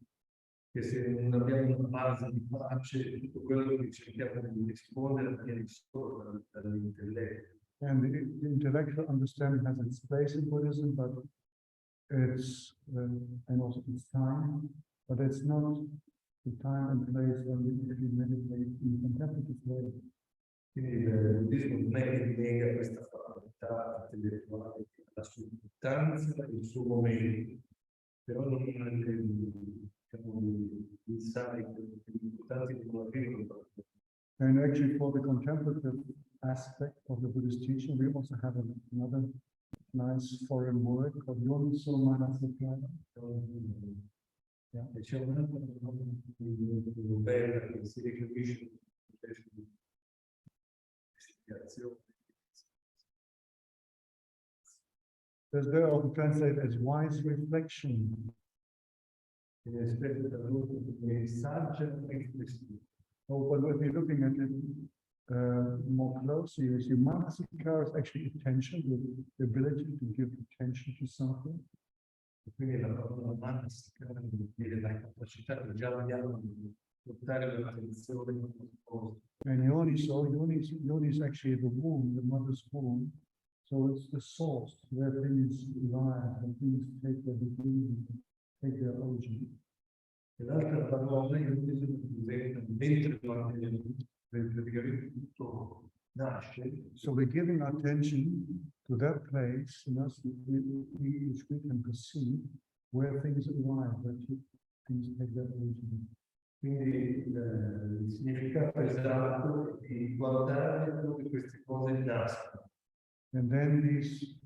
Che se non abbiamo una base di pace, tutto quello che cerchiamo di rispondere viene solo dall'intelletto. And the intellectual understanding has its place in Buddhism, but it's and also its time, but it's not the time and place when we meditate in contemplative way. Quindi il buddismo non è che nega questa facoltà intellettuale, la sua importanza e il suo momento, però non diciamo, insight importanti di una And actually, for the contemplative aspect of the Buddhist teaching, we also have another nice foreign word called yoniso manasikara. Yeah. C'è un'altra bella che si riferisce all'investigazione. Because they're often translated as wise reflection. Oh, but when we're looking at it more closely, you see, manasikara is actually attention, the ability to give attention to something. Quindi la parola manasika vuol dire la capacità che già abbiamo di portare l'attenzione in un posto. And yoni is actually the womb, the mother's womb. So it's the source where things lie, and things take their beginning, take their origin. E l'altra parola io dentro praticamente tutto nasce. So we're giving attention to that place, you know, so which we can perceive where things arrive, where things take their origin. Quindi il significato esatto è di guardare dove queste cose nascono. And then these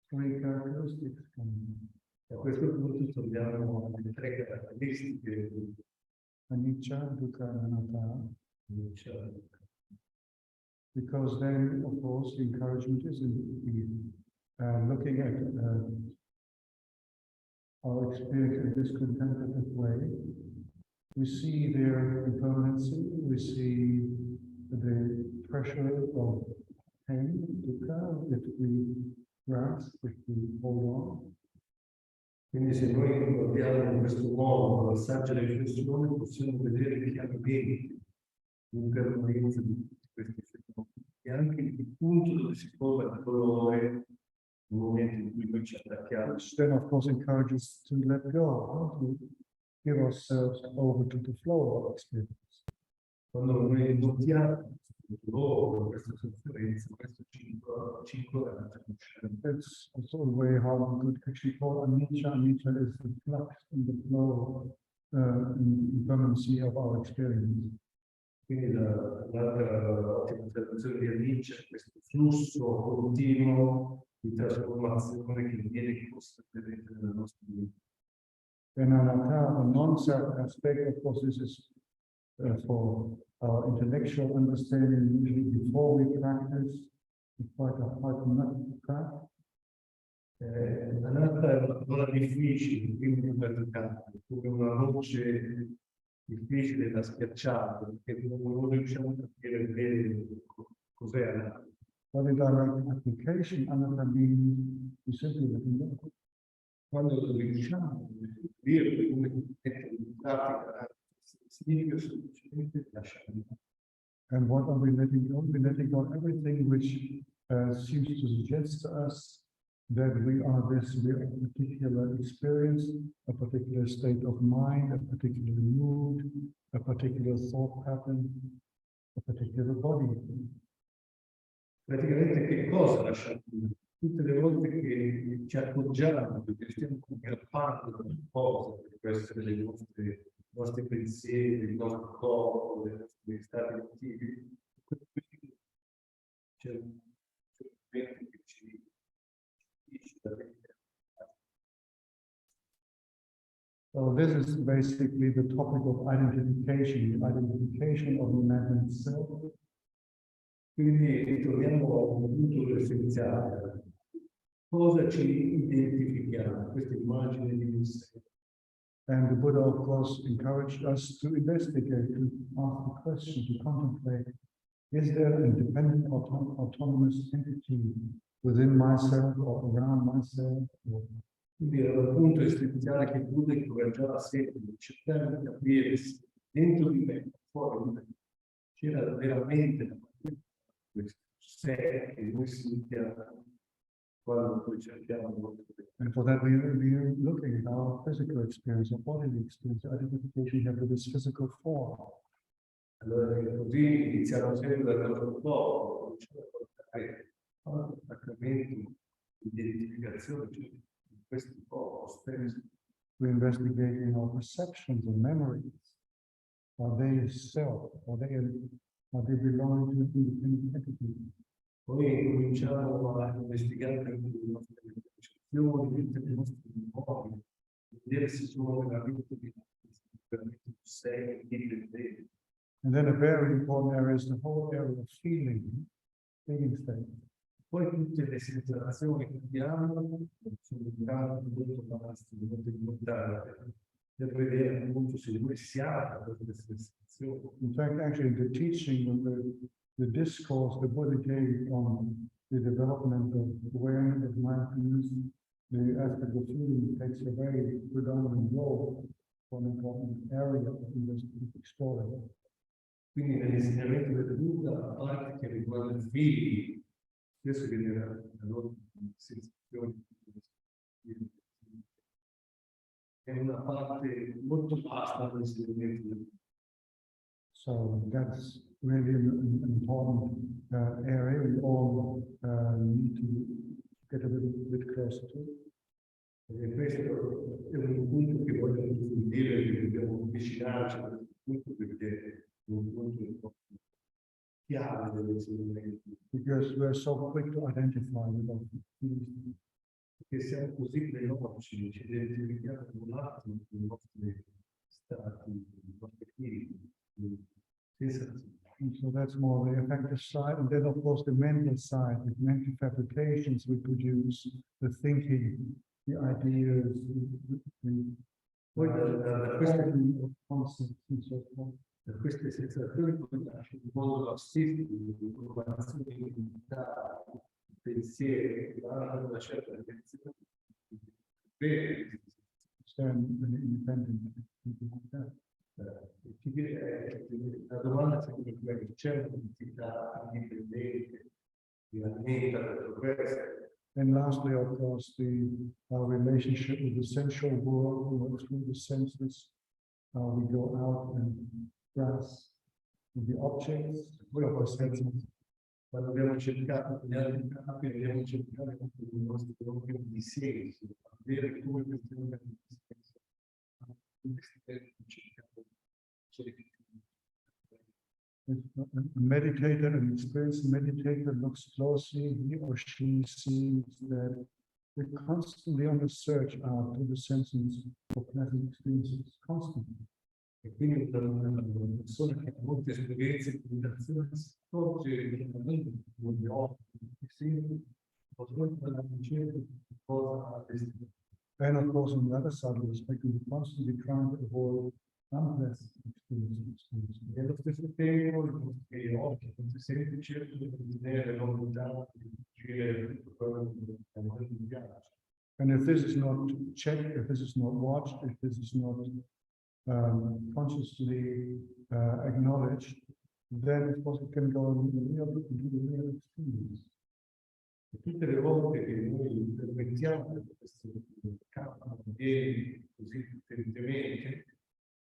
three characteristics come. E a questo punto troviamo le tre caratteristiche di Anicca, dukkha, anatta. Incertezza. Because then, of course, the encouragement is in looking at our experience in this contemplative way. We see their impermanence, we see the pressure of pain, dukkha, that we grasp, that we hold on. Quindi se noi guardiamo in questo modo con la saggia riflessione possiamo vedere chiaramente l'impermanenza di tutti questi fenomeni e anche il punto dove si forma il dolore nel momento in cui noi ci attacchiamo. Which then, of course, encourages us to let go, to give ourselves over to the flow of our experience. Quando noi notiamo questo dolore, questa sofferenza, questo ci incoraggia. It's also a way how we could actually call anicca. Anicca is the flux in the flow, impermanency of our experience. Quindi l'altra ottima traduzione di Nietzsche è questo flusso continuo di trasformazione che viene costantemente nella nostra vita. And anatta, the non-self aspect, of course, this is for our intellectual understanding. Usually before we practice, it's quite a hard nut to crack. Anatta è una parola difficile, quindi non è come una voce difficile da schiacciare, perché non riusciamo a capire bene cos'è anatta. But in direct application, anatta means we simply let go. Quando riusciamo a dire come mettere in pratica, significa semplicemente lasciare. And what are we letting go? We're letting go everything which seems to suggest to us that we are a particular experience, a particular state of mind, a particular mood, a particular thought pattern, a particular body. Praticamente che cosa lasciamo? Tutte le volte che ci accorgiamo, che stiamo aggrappando a qualcosa, che può essere i nostri pensieri, il nostro corpo, i nostri stati emotivi, c'è un momento che ci dice da vedere. So this is basically the topic of identification, the identification of the imagined self. Quindi ritorniamo a un punto essenziale. Cosa ci identifichiamo? Questa immagine di sé. And the Buddha, of course, encouraged us to investigate, to ask the question, to contemplate, is there an independent autonomous entity within myself or around myself? Quindi era un punto essenziale che Buddha incoraggiava sempre, cercare di capire se dentro di me, fuori di me, c'era veramente questo sé che noi sentiamo quando poi cerchiamo. And for that, we're looking at our physical experience, our bodily experience, identification here with this physical form. Allora così iniziamo sempre dal nostro corpo, portare attaccamento, identificazione, cioè in questo corpo stesso. We're investigating our perceptions and memories. Are they self? Are or they belong to an independent entity. Poi cominciamo a investigare le nostre percezioni, le nostre memorie, vedere se sono veramente sei indipendenti. And then a very important area is the whole area of feeling state. Poi tutte le sensazioni che abbiamo sono molto basse, molto importanti, per vedere appunto se noi siamo queste sensazioni. In fact, actually, the teaching, the discourse the Buddha gave on the development of awareness of mindfulness, the aspect of feeling takes a very predominant role for an important area in this exploring. Quindi nell'insegnamento del Buddha, la parte che riguarda i figli, spesso viene la loro sensazione, è una parte molto vasta dell'insegnamento del Buddha. So that's really an important area we all need to get a little bit closer to. E questo è un punto che voglio approfondire, che dobbiamo avvicinarci a questo punto perché è un punto chiave dell'insegnamento. Because we're so quick to identify with our feelings. Perché siamo così veloci, ci identifichiamo con un attimo con i nostri stati, i nostri figli, sensazioni. And so that's more the affective side. And then, of course, the mental side, with mental fabrications we produce, the thinking, the ideas, Poi da queste sensazioni poi nasce il mondo assistico, l'informazione, l'identità, il pensiero, che hanno una certa dimensione. La domanda è sempre quella: c'è un'entità indipendente che alimenta tutto questo? And lastly, of course, our relationship with the sensual world, through the senses, we go out and grasp the objects, Quando abbiamo cercato gli altri campi, abbiamo cercato anche i nostri organi di senso, avere come questi organi di senso. A meditator, an experienced meditator looks closely, he or she sees that we're constantly on the search out through the senses for pleasant experiences, constantly. E quindi una persona che ha molte esperienze di meditazione si accorge che con gli occhi, i sensi, possono andare in cerca di cosa destinare. And of course, on the other side of the spectrum, we constantly trying to avoid unpleasant experiences. E allo stesso tempo gli occhi non si sente certo di vedere l'onda, di fuggire tutto quello che a noi non piace. And if this is not checked, if this is not watched, if this is not consciously acknowledged, then of course it can go into the real experience. E tutte le volte che noi permettiamo che questo campo avviene così potentemente,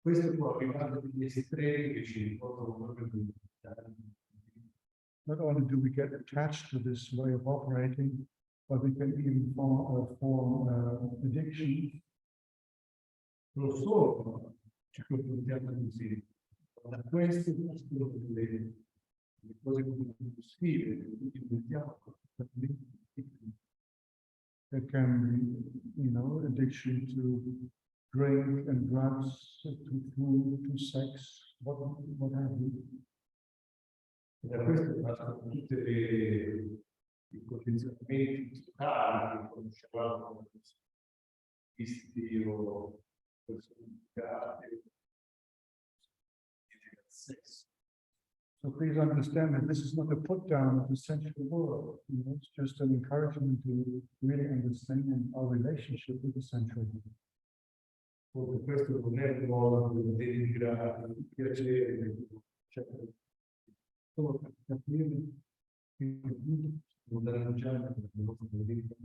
questo può arrivare a degli estremi che ci portano proprio a diventare. Not only do we get attached to this way of operating, but we can even form addiction. Non solo ci comportiamo così, ma da questo nascono le cose compulsive, che diventiamo completamente piccoli. There can be, addiction to drink and drugs, to food, to sex, what have you. E da questo nascono tutti i condizionamenti totali che conoscevamo come o personificati, sesso. So please understand that this is not a put down of the sensual world. It's just an encouragement to really understand our relationship with the sensual world. Questo non è un modo di denigrare, di piacere, cioè, solo per capire che non danneggiare la nostra vita.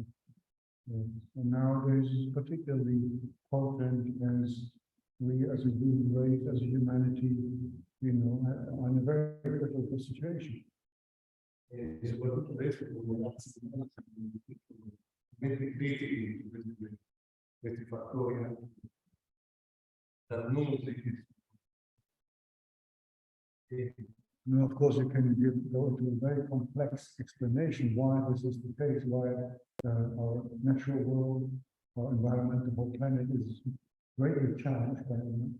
And nowadays, particularly potent as we as a human race, as a humanity, are in a very critical situation. E soprattutto adesso come razza mentre critichi questi fattori dannosi And of course, you can go into a very complex explanation why this is the case, why our natural world, our environment, the whole planet is greatly challenged by it.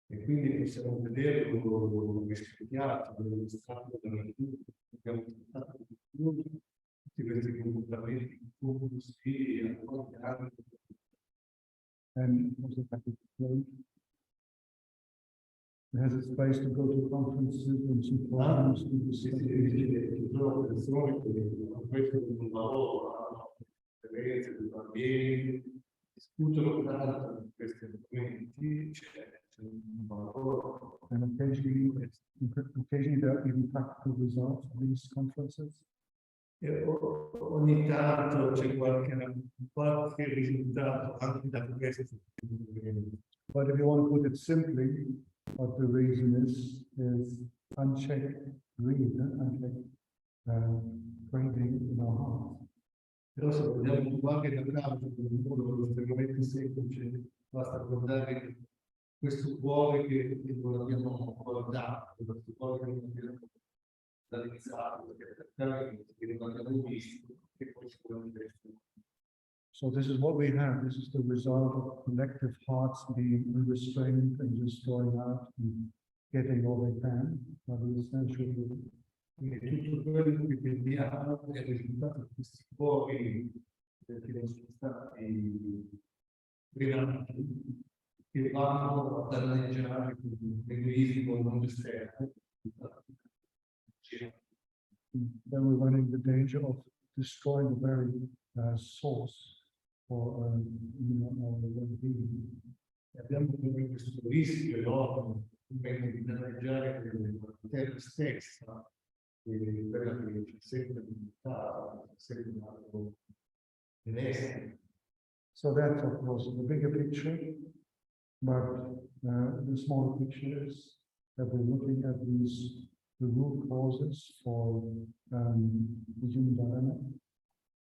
E quindi possiamo vedere come spiegato nello stato della natura, abbiamo trattato di tutti questi comportamenti così accordiati. And also that it's great. It has its place to go to conferences and to programs to discuss. Ci sono persone che hanno questo come un lavoro, hanno esperienze di bambini, discutono tanto di questi argomenti, c'è un lavoro. And occasionally there are even practical results of these conferences. E ogni tanto c'è qualche risultato anche da questo. But if you want to put it simply, what the reason is unchecked greed, unchecked craving in our hearts. Però se vogliamo qualche caso nel modo estremamente semplice, basta guardare questo cuore che non abbiamo guardato, questo cuore che non abbiamo analizzato, che non abbiamo visto, che poi sicuramente. So this is what we have. This is the result of collective hearts being unrestrained and just going out and getting all they can. But essentially, tutto quello che vediamo è il risultato di questi cuori che non sono stati creati, che vanno a danneggiare l'egoismo non esterno. Then we're running the danger of destroying the very source for our well-being. Abbiamo questo rischio enorme di danneggiare la terra stessa, quella che ci sempre limitata, sempre dato benessere. So that's of course the bigger picture, but the smaller picture is that we're looking at the root causes for the human dilemma.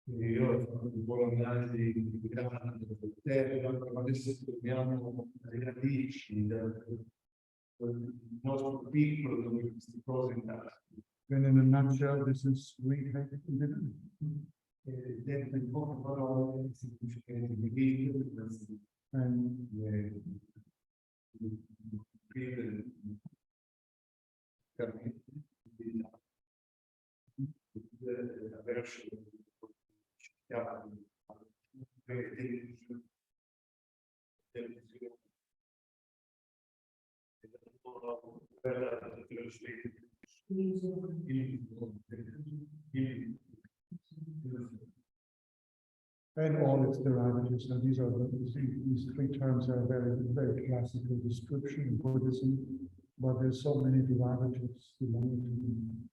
Io ho fatto un po' l'analisi di grande del terra, ma adesso torniamo alle radici del nostro piccolo dove queste cose nascono. And in a nutshell, this is greed, hate, and divinity. Dentro in poche parole, semplicemente di vita, And and all its derivatives. So these three terms are very, very classical description in Buddhism, but there's so many derivatives belonging to them.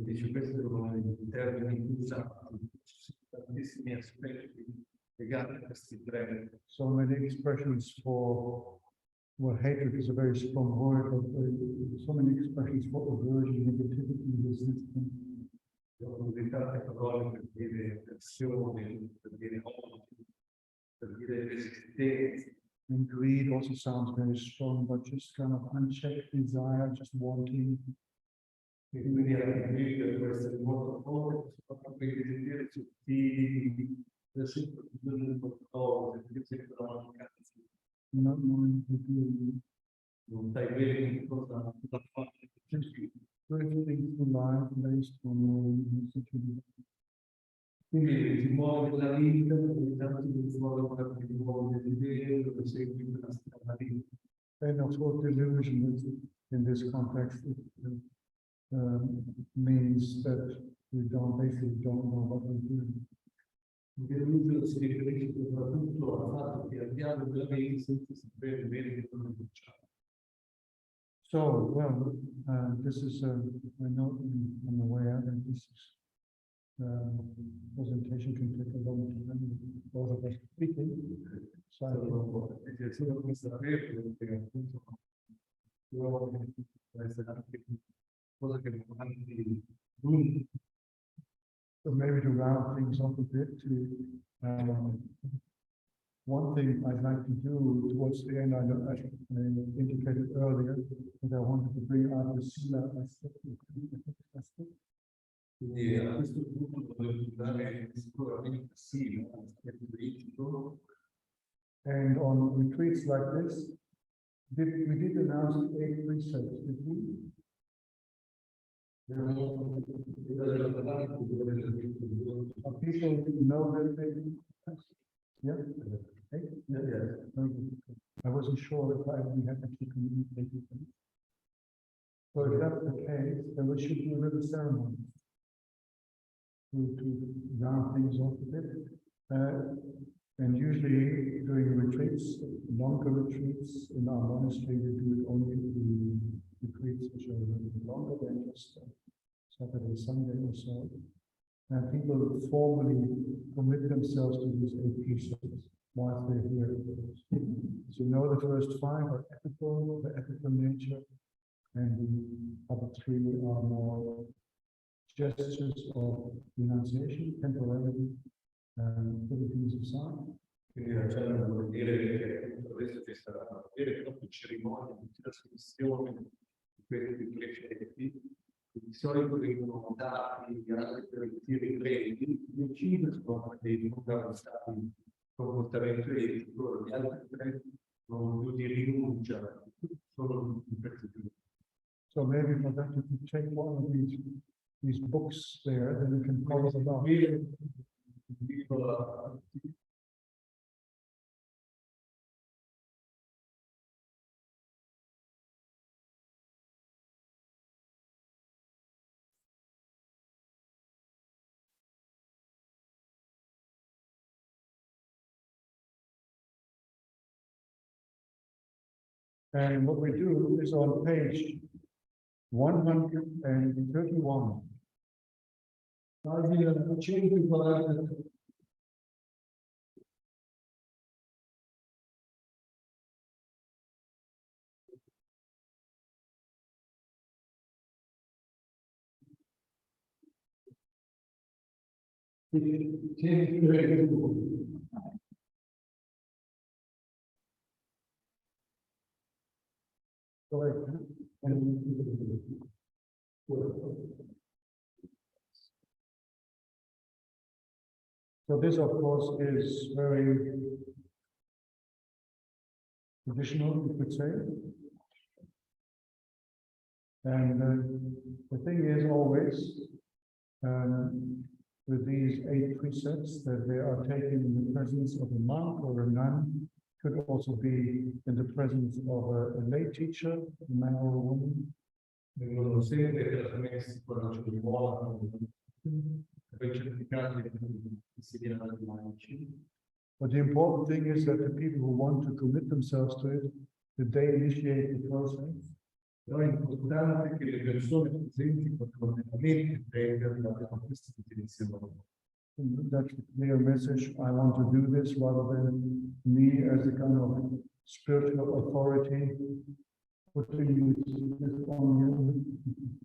Dice questo come i termini usati, tantissimi aspetti legati a questi tre. So many expressions for, well, hatred is a very strong word, but so many expressions for aversion, negativity, resistance. Di tante parole per dire azione, per dire odio, per dire resistenza. And greed also sounds very strong, but just kind of unchecked desire, just wanting. E quindi anche qui deve essere molto forte, soprattutto i desideri sottili, per sempre bisogno di qualcosa, per sempre la mancanza. Not knowing to do, Non sai bene che cosa da fare. drifting through life based on insecurity. Quindi si muove la vita, ogni tanto si muove il nuovo desiderio, per seguire la strada vita. And of course, delusion is, in this context, means that we basically don't know what we're doing. Deluso si riferisce soprattutto al fatto che abbiamo della mente senza sapere bene che cosa facciamo. So, well, this is a note on the way out, and this presentation can take a long time, both of us speaking. So, È solo per sapere che appunto può essere anche cosa che non avanti lungo. so maybe to round things up a bit, to one thing I'd like to do towards the end, I indicated earlier that I wanted to bring out the sera aspect. Quindi a questo punto dovevo dare sicuramente sì, l'aspetto etico. And on retreats like this, we did announce 8 precepts, did we? People know that they, yeah? I wasn't sure if we had actually communicated them. So if that's the case, then we should do a little ceremony to round things off a bit. And usually during retreats, longer retreats in our monastery, we do it only in retreats which are a little bit longer than just Saturday, Sunday or so. And people formally commit themselves to these 8 precepts whilst they're here. So you know the first 5 are ethical, the ethical nature, and the other 3 are more gestures of renunciation, temporarily, putting things aside. Quindi Ajhan vuol dire che adesso ci sarà una vera e propria cerimonia di trasmissione di questi precetti. Di solito vengono dati anche per i ritiri brevi, decine sono dei non avanzati comportamento etico, gli altri 3 sono più di rinuncia, sono di persecuzione. So maybe for that you can take one of these books there, then you can follow along. And what we do is on page 131. So this, of course, is very traditional, you could say. And the thing is always, with these 8 precepts, that they are taken in the presence of a monk or a nun, could also be in the presence of a lay teacher, a man or a woman. Vengono sempre trasmessi con la cerimonia, per certificati che si diano ai laici. But the important thing is that the people who want to commit themselves to it, that they initiate the process. Però è importante che le persone presenti possano veramente prendere questa definizione. That's a clear message. I want to do this rather than me as a kind of spiritual authority putting this on you.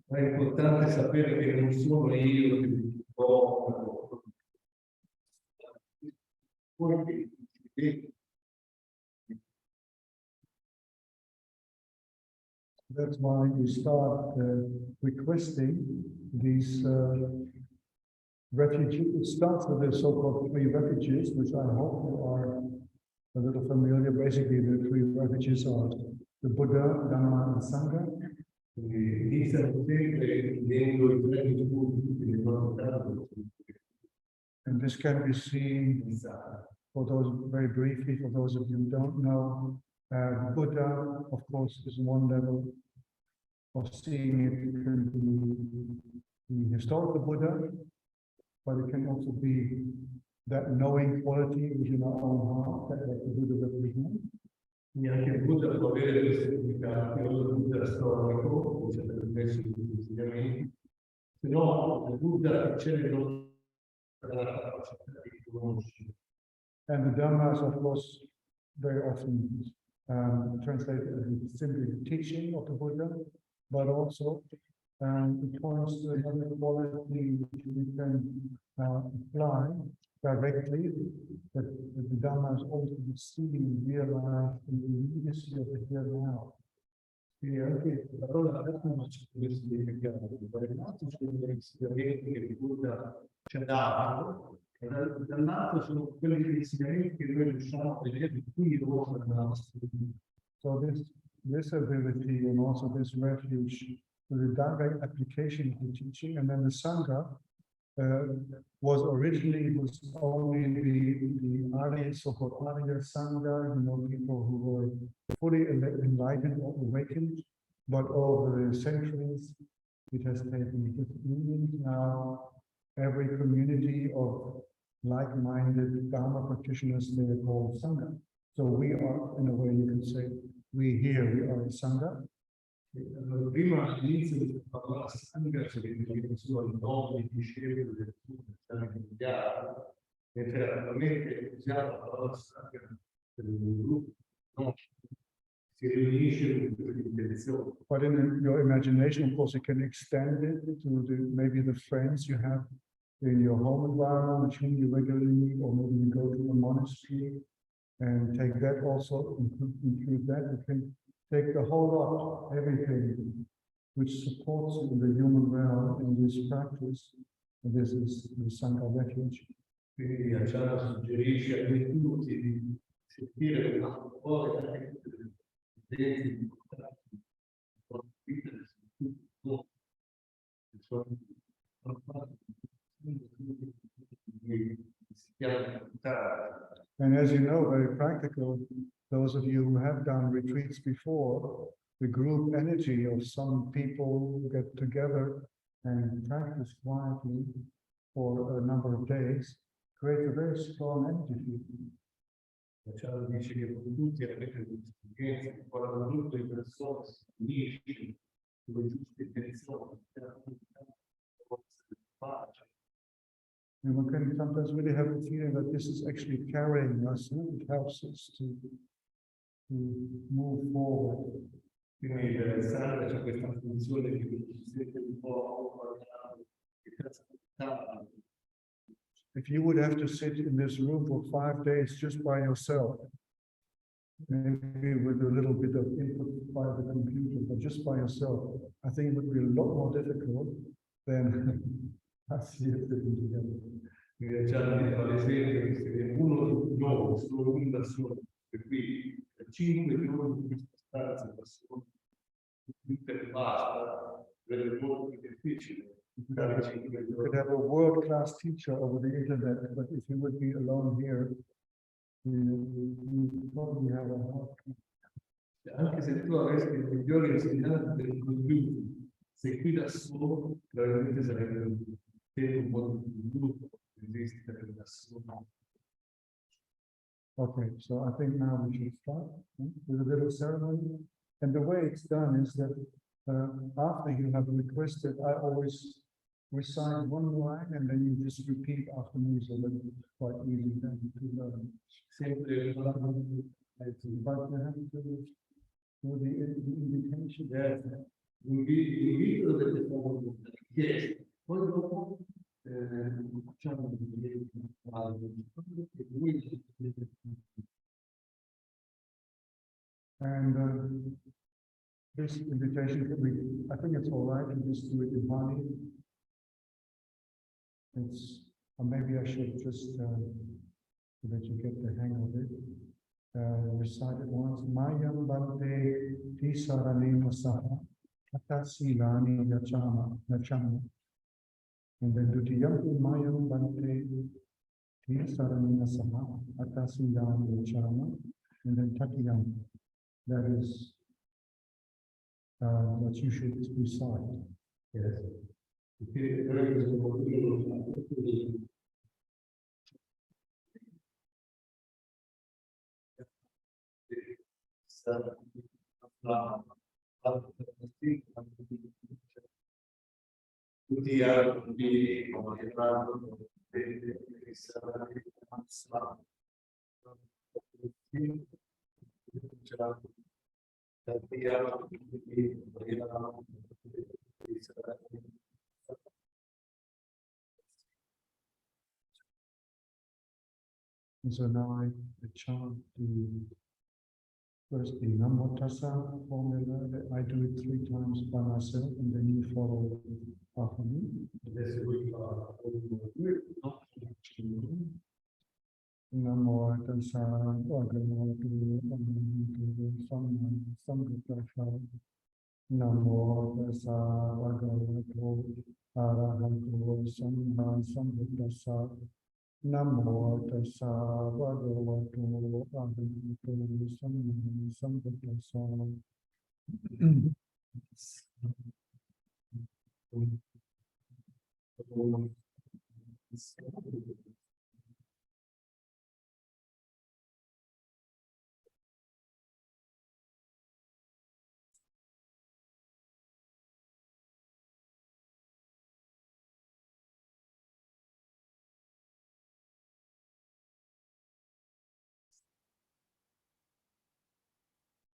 È importante sapere che non sono io che vi dico, That's why we start requesting these refugees. It starts with the so-called 3 refugees, which I hope you are a little familiar. Basically, the 3 refugees are the Buddha, Dhamma, and Sangha. And this can be seen, for those very briefly, for those of you who don't know, Buddha, of course, is one level of seeing it. It can be the historical Buddha, but it can also be that knowing quality within our own heart that the Buddha represents. Anche il Buddha può avere due significati, il Buddha storico, che ci ha trasmesso gli insegnamenti, se no il Buddha c'è nella capacità di conoscere. And the Dhamma is, of course, very often translated as simply teaching of the Buddha, but also it points to another quality which we can apply directly, that the Dhamma is always to be seen and realized in the immediacy of the here and now. E anche la parola Dhamma ci deve significare, da un lato sono le insegnamenti che il Buddha ci ha dato, e dall'altro sono quelli insegnamenti che noi riusciamo a vedere qui loro nella nostra vita. So this ability and also this refuge to the direct application of the teaching, and then the Sangha was originally only the Arya, so-called Arya Sangha, people who were fully enlightened or awakened, but over the centuries it has taken different meanings. Now every community of like-minded Dharma practitioners, they are called Sangha. So we are, in a way you can say, we are a Sangha. Prima all'inizio di parlare Sangha si riferisce solo ai nobili discepoli del Buddha, mentre attualmente usiamo la parola Sangha per un gruppo, no? Si riunisce con l'intenzione. But in your imagination, of course, you can extend it to maybe the friends you have in your home environment, with whom you regularly meet, or maybe you go to a monastery and take that also, include that. You can take the whole lot, everything which supports you in the human realm in this practice. And this is the Sangha refuge. Quindi Ajhan suggerisce a tutti di sentire il nostro cuore anche di and as you know, very practical, those of you who have done retreats before, the group energy of some people who get together and practice quietly for a number of days creates a very strong energy field. Ajhan dice che con tutti avete un'esperienza, quando un gruppo di persone si unisce con le giuste intenzioni, and one can sometimes really have a feeling that this is actually carrying us, and it helps us to move forward. Quindi interessante c'è questa funzione che ci sente un po' if you would have to sit in this room for 5 days just by yourself, maybe with a little bit of input by the computer, but just by yourself, I think it would be a lot more difficult than us here sitting together. Ad esempio, se uno di noi, solo una persona, per cui 5 giorni in questa stanza da solo, tutte le basta, è molto più difficile. You could have a world-class teacher over the internet, but if you would be alone here, you probably have a hard time. Anche se tu avessi il migliore insegnante del computer, se qui da solo, probabilmente sarebbe un po' di gruppo che esiste per da solo. Okay, so I think now we should start with a little ceremony. And the way it's done is that after you have requested, I always recite one line and then you just repeat after me, so that it's quite easy then to learn. Sempre But you have to do the invitation. L'invito dovete fare una richiesta, poi dopo facciamo and this invitation, I think it's all right to just do it in Pali. It's, or maybe I should just, so that you get the hang of it, recite it once. Mayam bante tisarani masaha atasilani yachama. And then dutiyam mayam bante tisarani masaha atasilani yachama. And then tatiyam. That is what you should recite. Yes. Tutti altri come And so now I chant first the Namo Tassa formula. I do it 3 times by myself, and then you follow after me. Namo Tassa Bhagavato Arahato Sambuddhassa. Namo Tassa Bhagavato Arahato Sambuddhassa. Namo Tassa Bhagavato Arahato Sambuddhassa.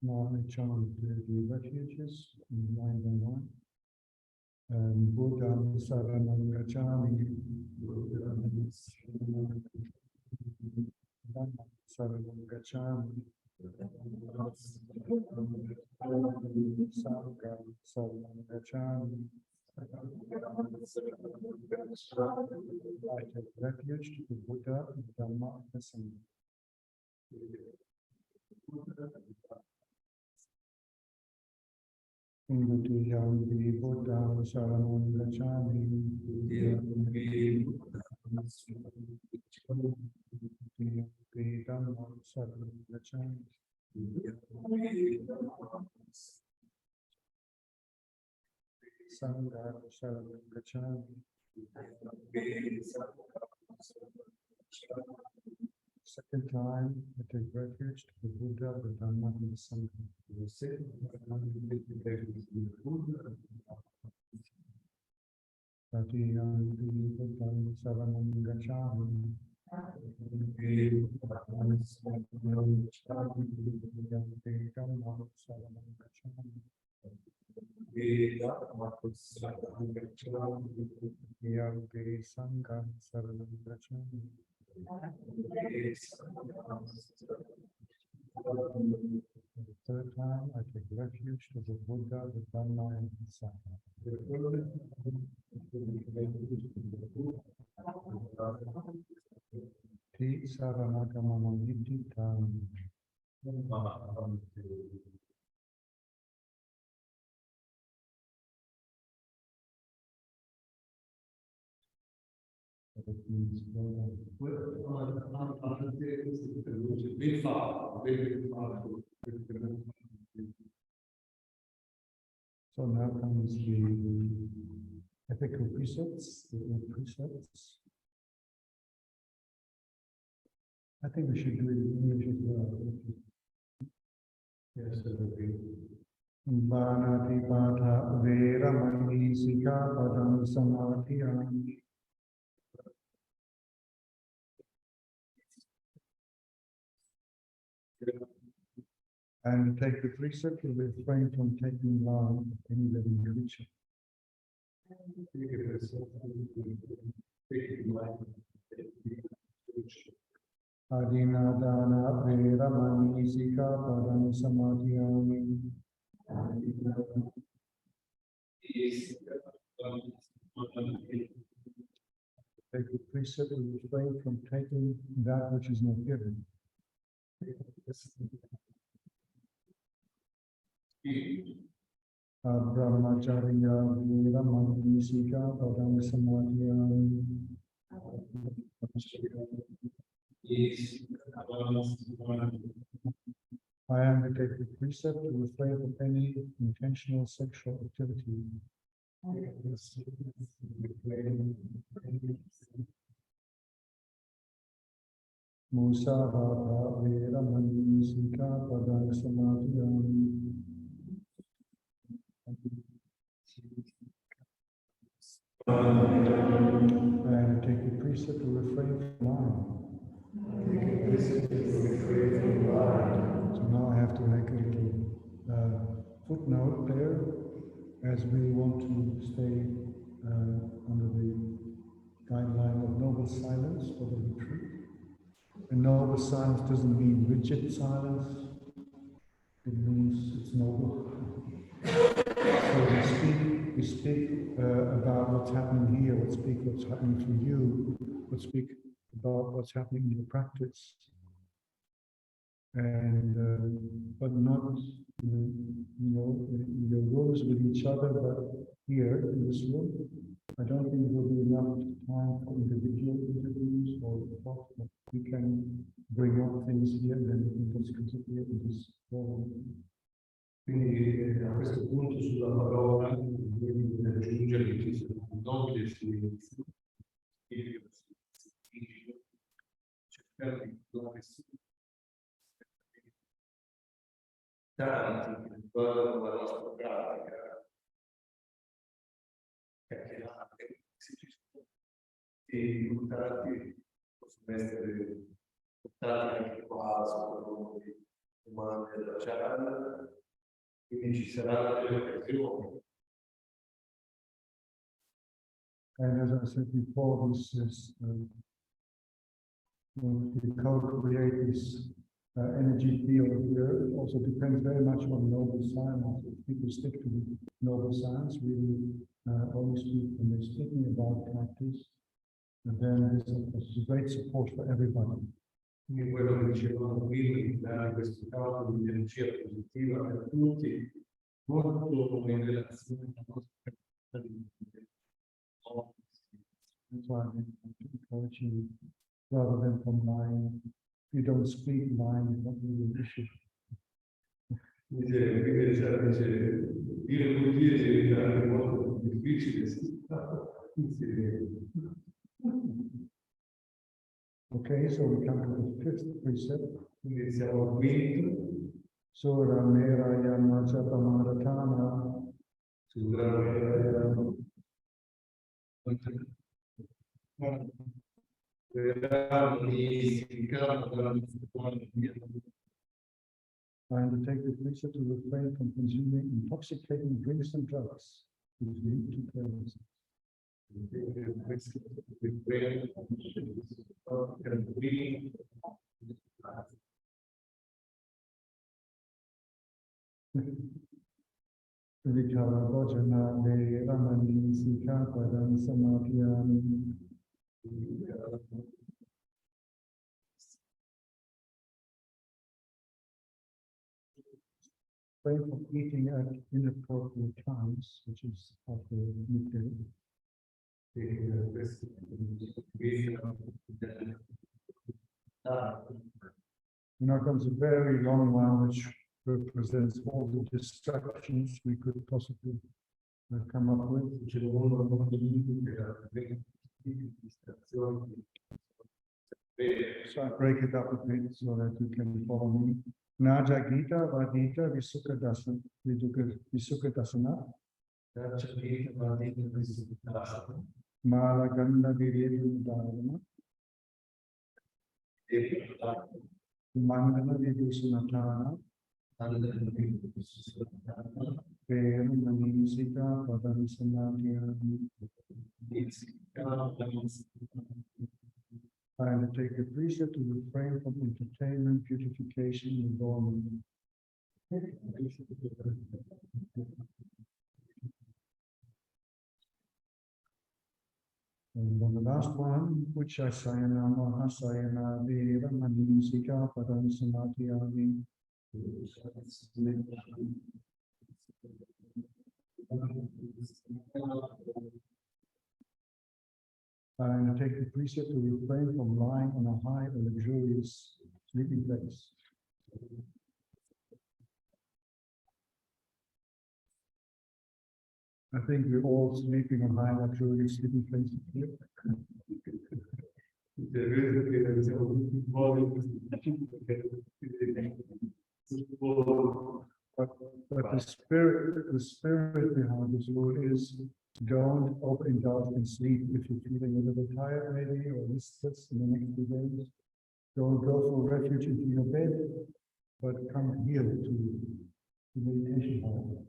Now I chant the refuges line by line. Buddha Saranam Gacchami. Dhamma Saranam Gacchami. Sangha Saranam Gacchami. I take refuge to the Buddha, Dhamma, and Sangha. Indutiyam Buddha Saranam Gacchami. Dhamma Saranam Gacchami. Sangha Saranam Gacchami. Second time, I take refuge to the Buddha, the Dhamma, and the Sangha. Tatiyam Buddha Saranam Gacchami. Dhamma Saranam Gacchami. Yampi Sangha Saranam Gacchami. The third time, I take refuge to the Buddha, the Dhamma, and the Sangha. Ti Saranagamana Nititam. So now comes the ethical precepts, the precepts. I think we should do it in English as well. Yes, okay. Banati Pata Vera Mani Sika Padam Samadhyam. And take the precept to refrain from taking life of any living creature. Adina Dana Vera Mani Sika Padam Samadhyami. Take the precept to refrain from taking that which is not given. Brahmacharya Vira Manisika Padam Samadhyami. I undertake the precept to refrain from any intentional sexual activity. Musavada Vera Manisika Padam Samadhyami. And take the precept to refrain from lying. So now I have to make a little footnote there, as we want to stay under the guideline of noble silence for the retreat. And noble silence doesn't mean rigid silence. It means it's noble. So we speak about what's happening here, what's happening for you, let's speak about what's happening in your practice. And but not in your rooms with each other, but here in this room. I don't think there will be enough time for individual interviews or talks, but we can bring up things here and then we can discuss it here in this forum. Quindi a questo punto sulla parola devi aggiungere che ci sono un nobile silenzio, cercare di trovare tanti che riguardano la nostra pratica, chiacchierate, se ci sono e risultati possono essere portati anche qua sopra noi umani della Ajhan, quindi ci saranno delle occasioni. And as I said before, this is we co-create this energy field here. It also depends very much on noble science. If people stick to the noble science, really only speak when they're speaking about practice, and then this is great support for everybody. Quindi quello che dicevamo prima, di dare questo campo di energia positiva per tutti, molto in relazione alla nostra vita. That's why I encourage you, rather than from mind, if you don't speak mind, it's not really an issue. Quindi dire così è diventato molto difficile. Okay, so we come to the fifth precept. Quindi siamo al quinto. Sura mera yama japa maratana. Sura mera yama. I undertake the precept to refrain from consuming intoxicating drinks and drugs, which lead to carelessness. Ritiro bhajana de ramani sika padam samadhyami. Refrain from eating at inappropriate times, which is after midday. Now comes a very long one, which represents all the distractions we could possibly come up with. So I break it up a bit so that you can follow me. Naja Gita Vadita Visuka Dasana. Mala Ganda Viredu Dharma. Mandana Vidusanatana. Peru Manisika Padam Samadhyami. I undertake the precept to refrain from entertainment, beautification, and adornment. And then the last one, which I sayana mahasayana vira manisika padam samadhyami. I undertake the precept to refrain from lying on a high or luxurious sleeping place. I think we're all sleeping on high luxurious sleeping places here. But the spirit behind this rule is don't overindulge in sleep if you're feeling a little tired maybe or listless in the next few days. Don't go for refuge into your bed, but come here to the meditation hall.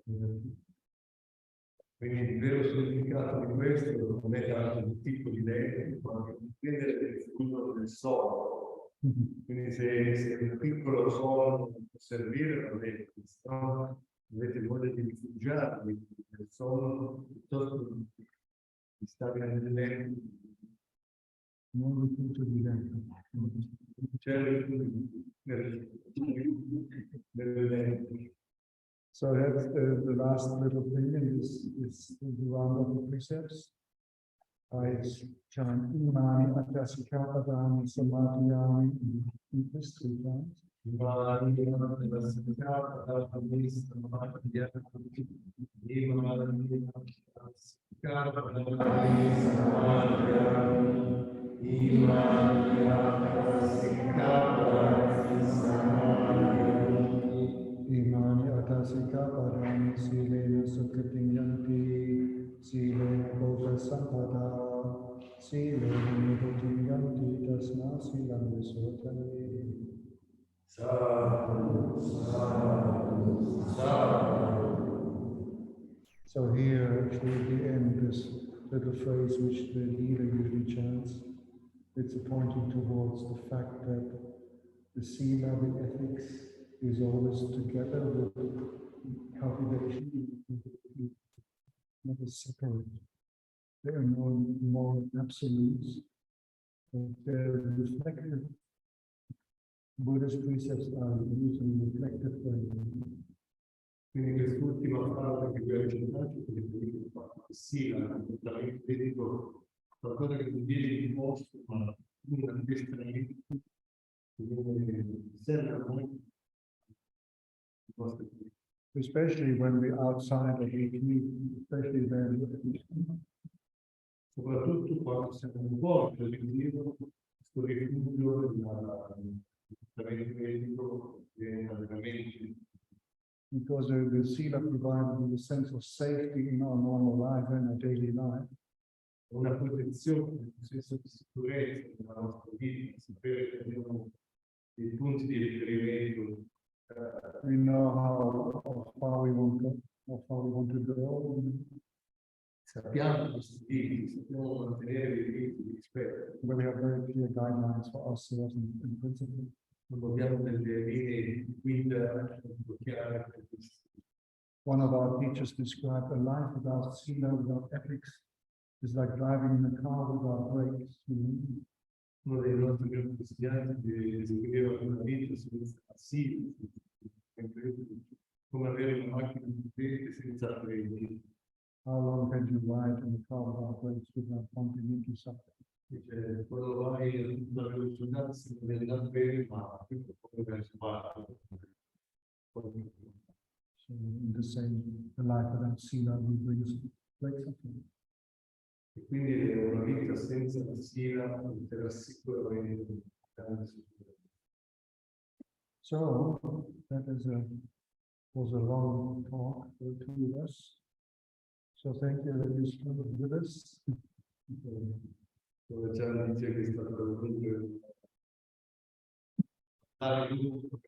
Quindi il vero significato di questo non è tanto il tipo di letto, ma comprendere il frutto del sonno Quindi se un piccolo sono può servire, va bene, se no avete voglia di rifugiarvi nel sonno, piuttosto di stare nel letto. Non rifugio diretto. C'è nel letto. So that's the last little thing is the round of the precepts. I chant imani atasika padani samadhyami in this 3 times. Imani atasika padani silena sukhatinyanti silena bodha sampada silena nirutinyanti tasma silam visotane. So here, actually, at the end, this little phrase which the leader usually chants, it's pointing towards the fact that the sila, the ethics, is always together with cultivation, not as separate. There are no more absolutes, but they're reflective. Buddhist precepts are used in a reflective way. Quindi quest'ultima frase che vi ho recitato, che sia un comportamento etico, qualcosa che ti viene imposto, ma un addestramento che serve molto. Especially when we're outside of the community, especially then. Soprattutto quando siamo un po' per il questo rifugio del comportamento etico e allenamenti. Because the sila provides a sense of safety in our normal life and our daily life. Una protezione, un senso di sicurezza nella nostra vita, sapere che abbiamo dei punti di riferimento. We know how far we want to go. Sappiamo questi limiti, sappiamo mantenere i limiti di rispetto. But we have very clear guidelines for ourselves and principles. Non abbiamo delle linee di guida chiare per questo. One of our teachers described a life without sila, without ethics, is like driving in a car without brakes. Uno dei nostri grandi insegnanti descriveva una vita senza sila, come avere una macchina potente senza freni. How long can you ride in a car without brakes, without bumping into something? Dice, quando vai a tutta la velocità si vede da bene, ma tutto come verso basso. So in the same, the life without sila will bring us great suffering. E quindi una vita senza la sila sarà sicuramente grande sofferenza. So that was a long talk for the 2 of us. So thank you that you stood with us. Come già dice che è stato lungo parlare lungo,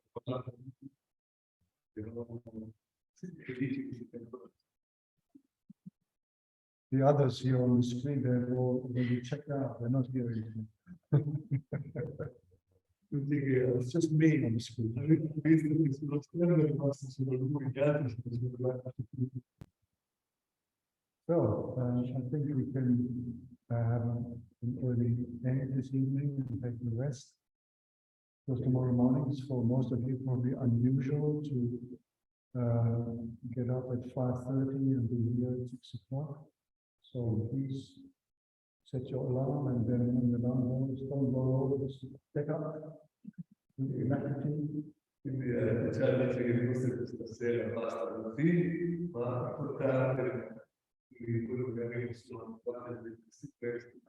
però dice che si pensa. The others here on the screen, they're all already checked out. They're not here anymore. It's just me on the screen. So I think we can have an early end this evening and take a rest. Because tomorrow morning is for most of you probably unusual to get up at 5:30 and be here at 6 o'clock. So please set your alarm, and then when the alarm goes, don't go over, just pick up. Quindi già dice che forse questa sera basta così, ma importante quello che abbiamo sono di questi testi.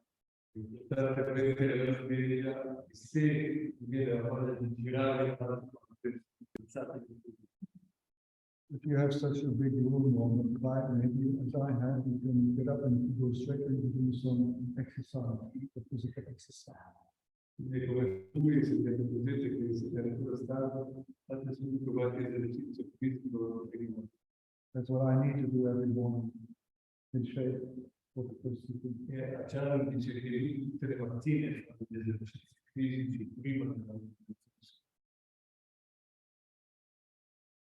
Importante prendere la sveglia e se viene la voglia di girare, pensate. If you have such a big room on the quiet, maybe as I have, you can get up and go straight into do some exercise, physical exercise. Quindi come voi siete presenti che siete ancora stati, fate subito qualche esercizio fisico prima. That's what I need to do every morning. In shape for the first evening. Ajhan dice che tutte le mattine fanno gli esercizi fisici prima della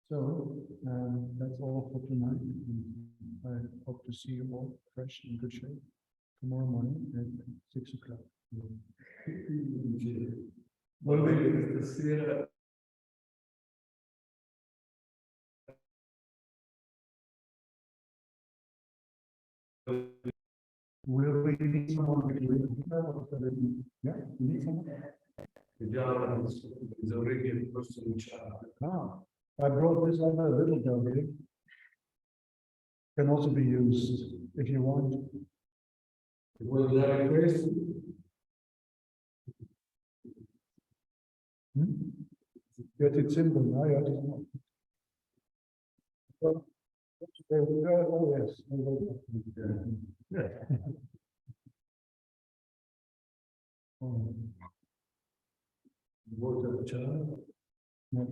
So, that's all for tonight. I hope to see you all fresh and good shape tomorrow morning at 6 o'clock. Volete questa sera Will we need someone to do it? Yeah, you need someone? vediamo is already a person in charge. Ah, I brought this other little doggy. Can also be used if you want. Vuoi usare questo? Get it simple, no? I don't know. Well, oh, yes. Oh. Vuoi tracciare? No.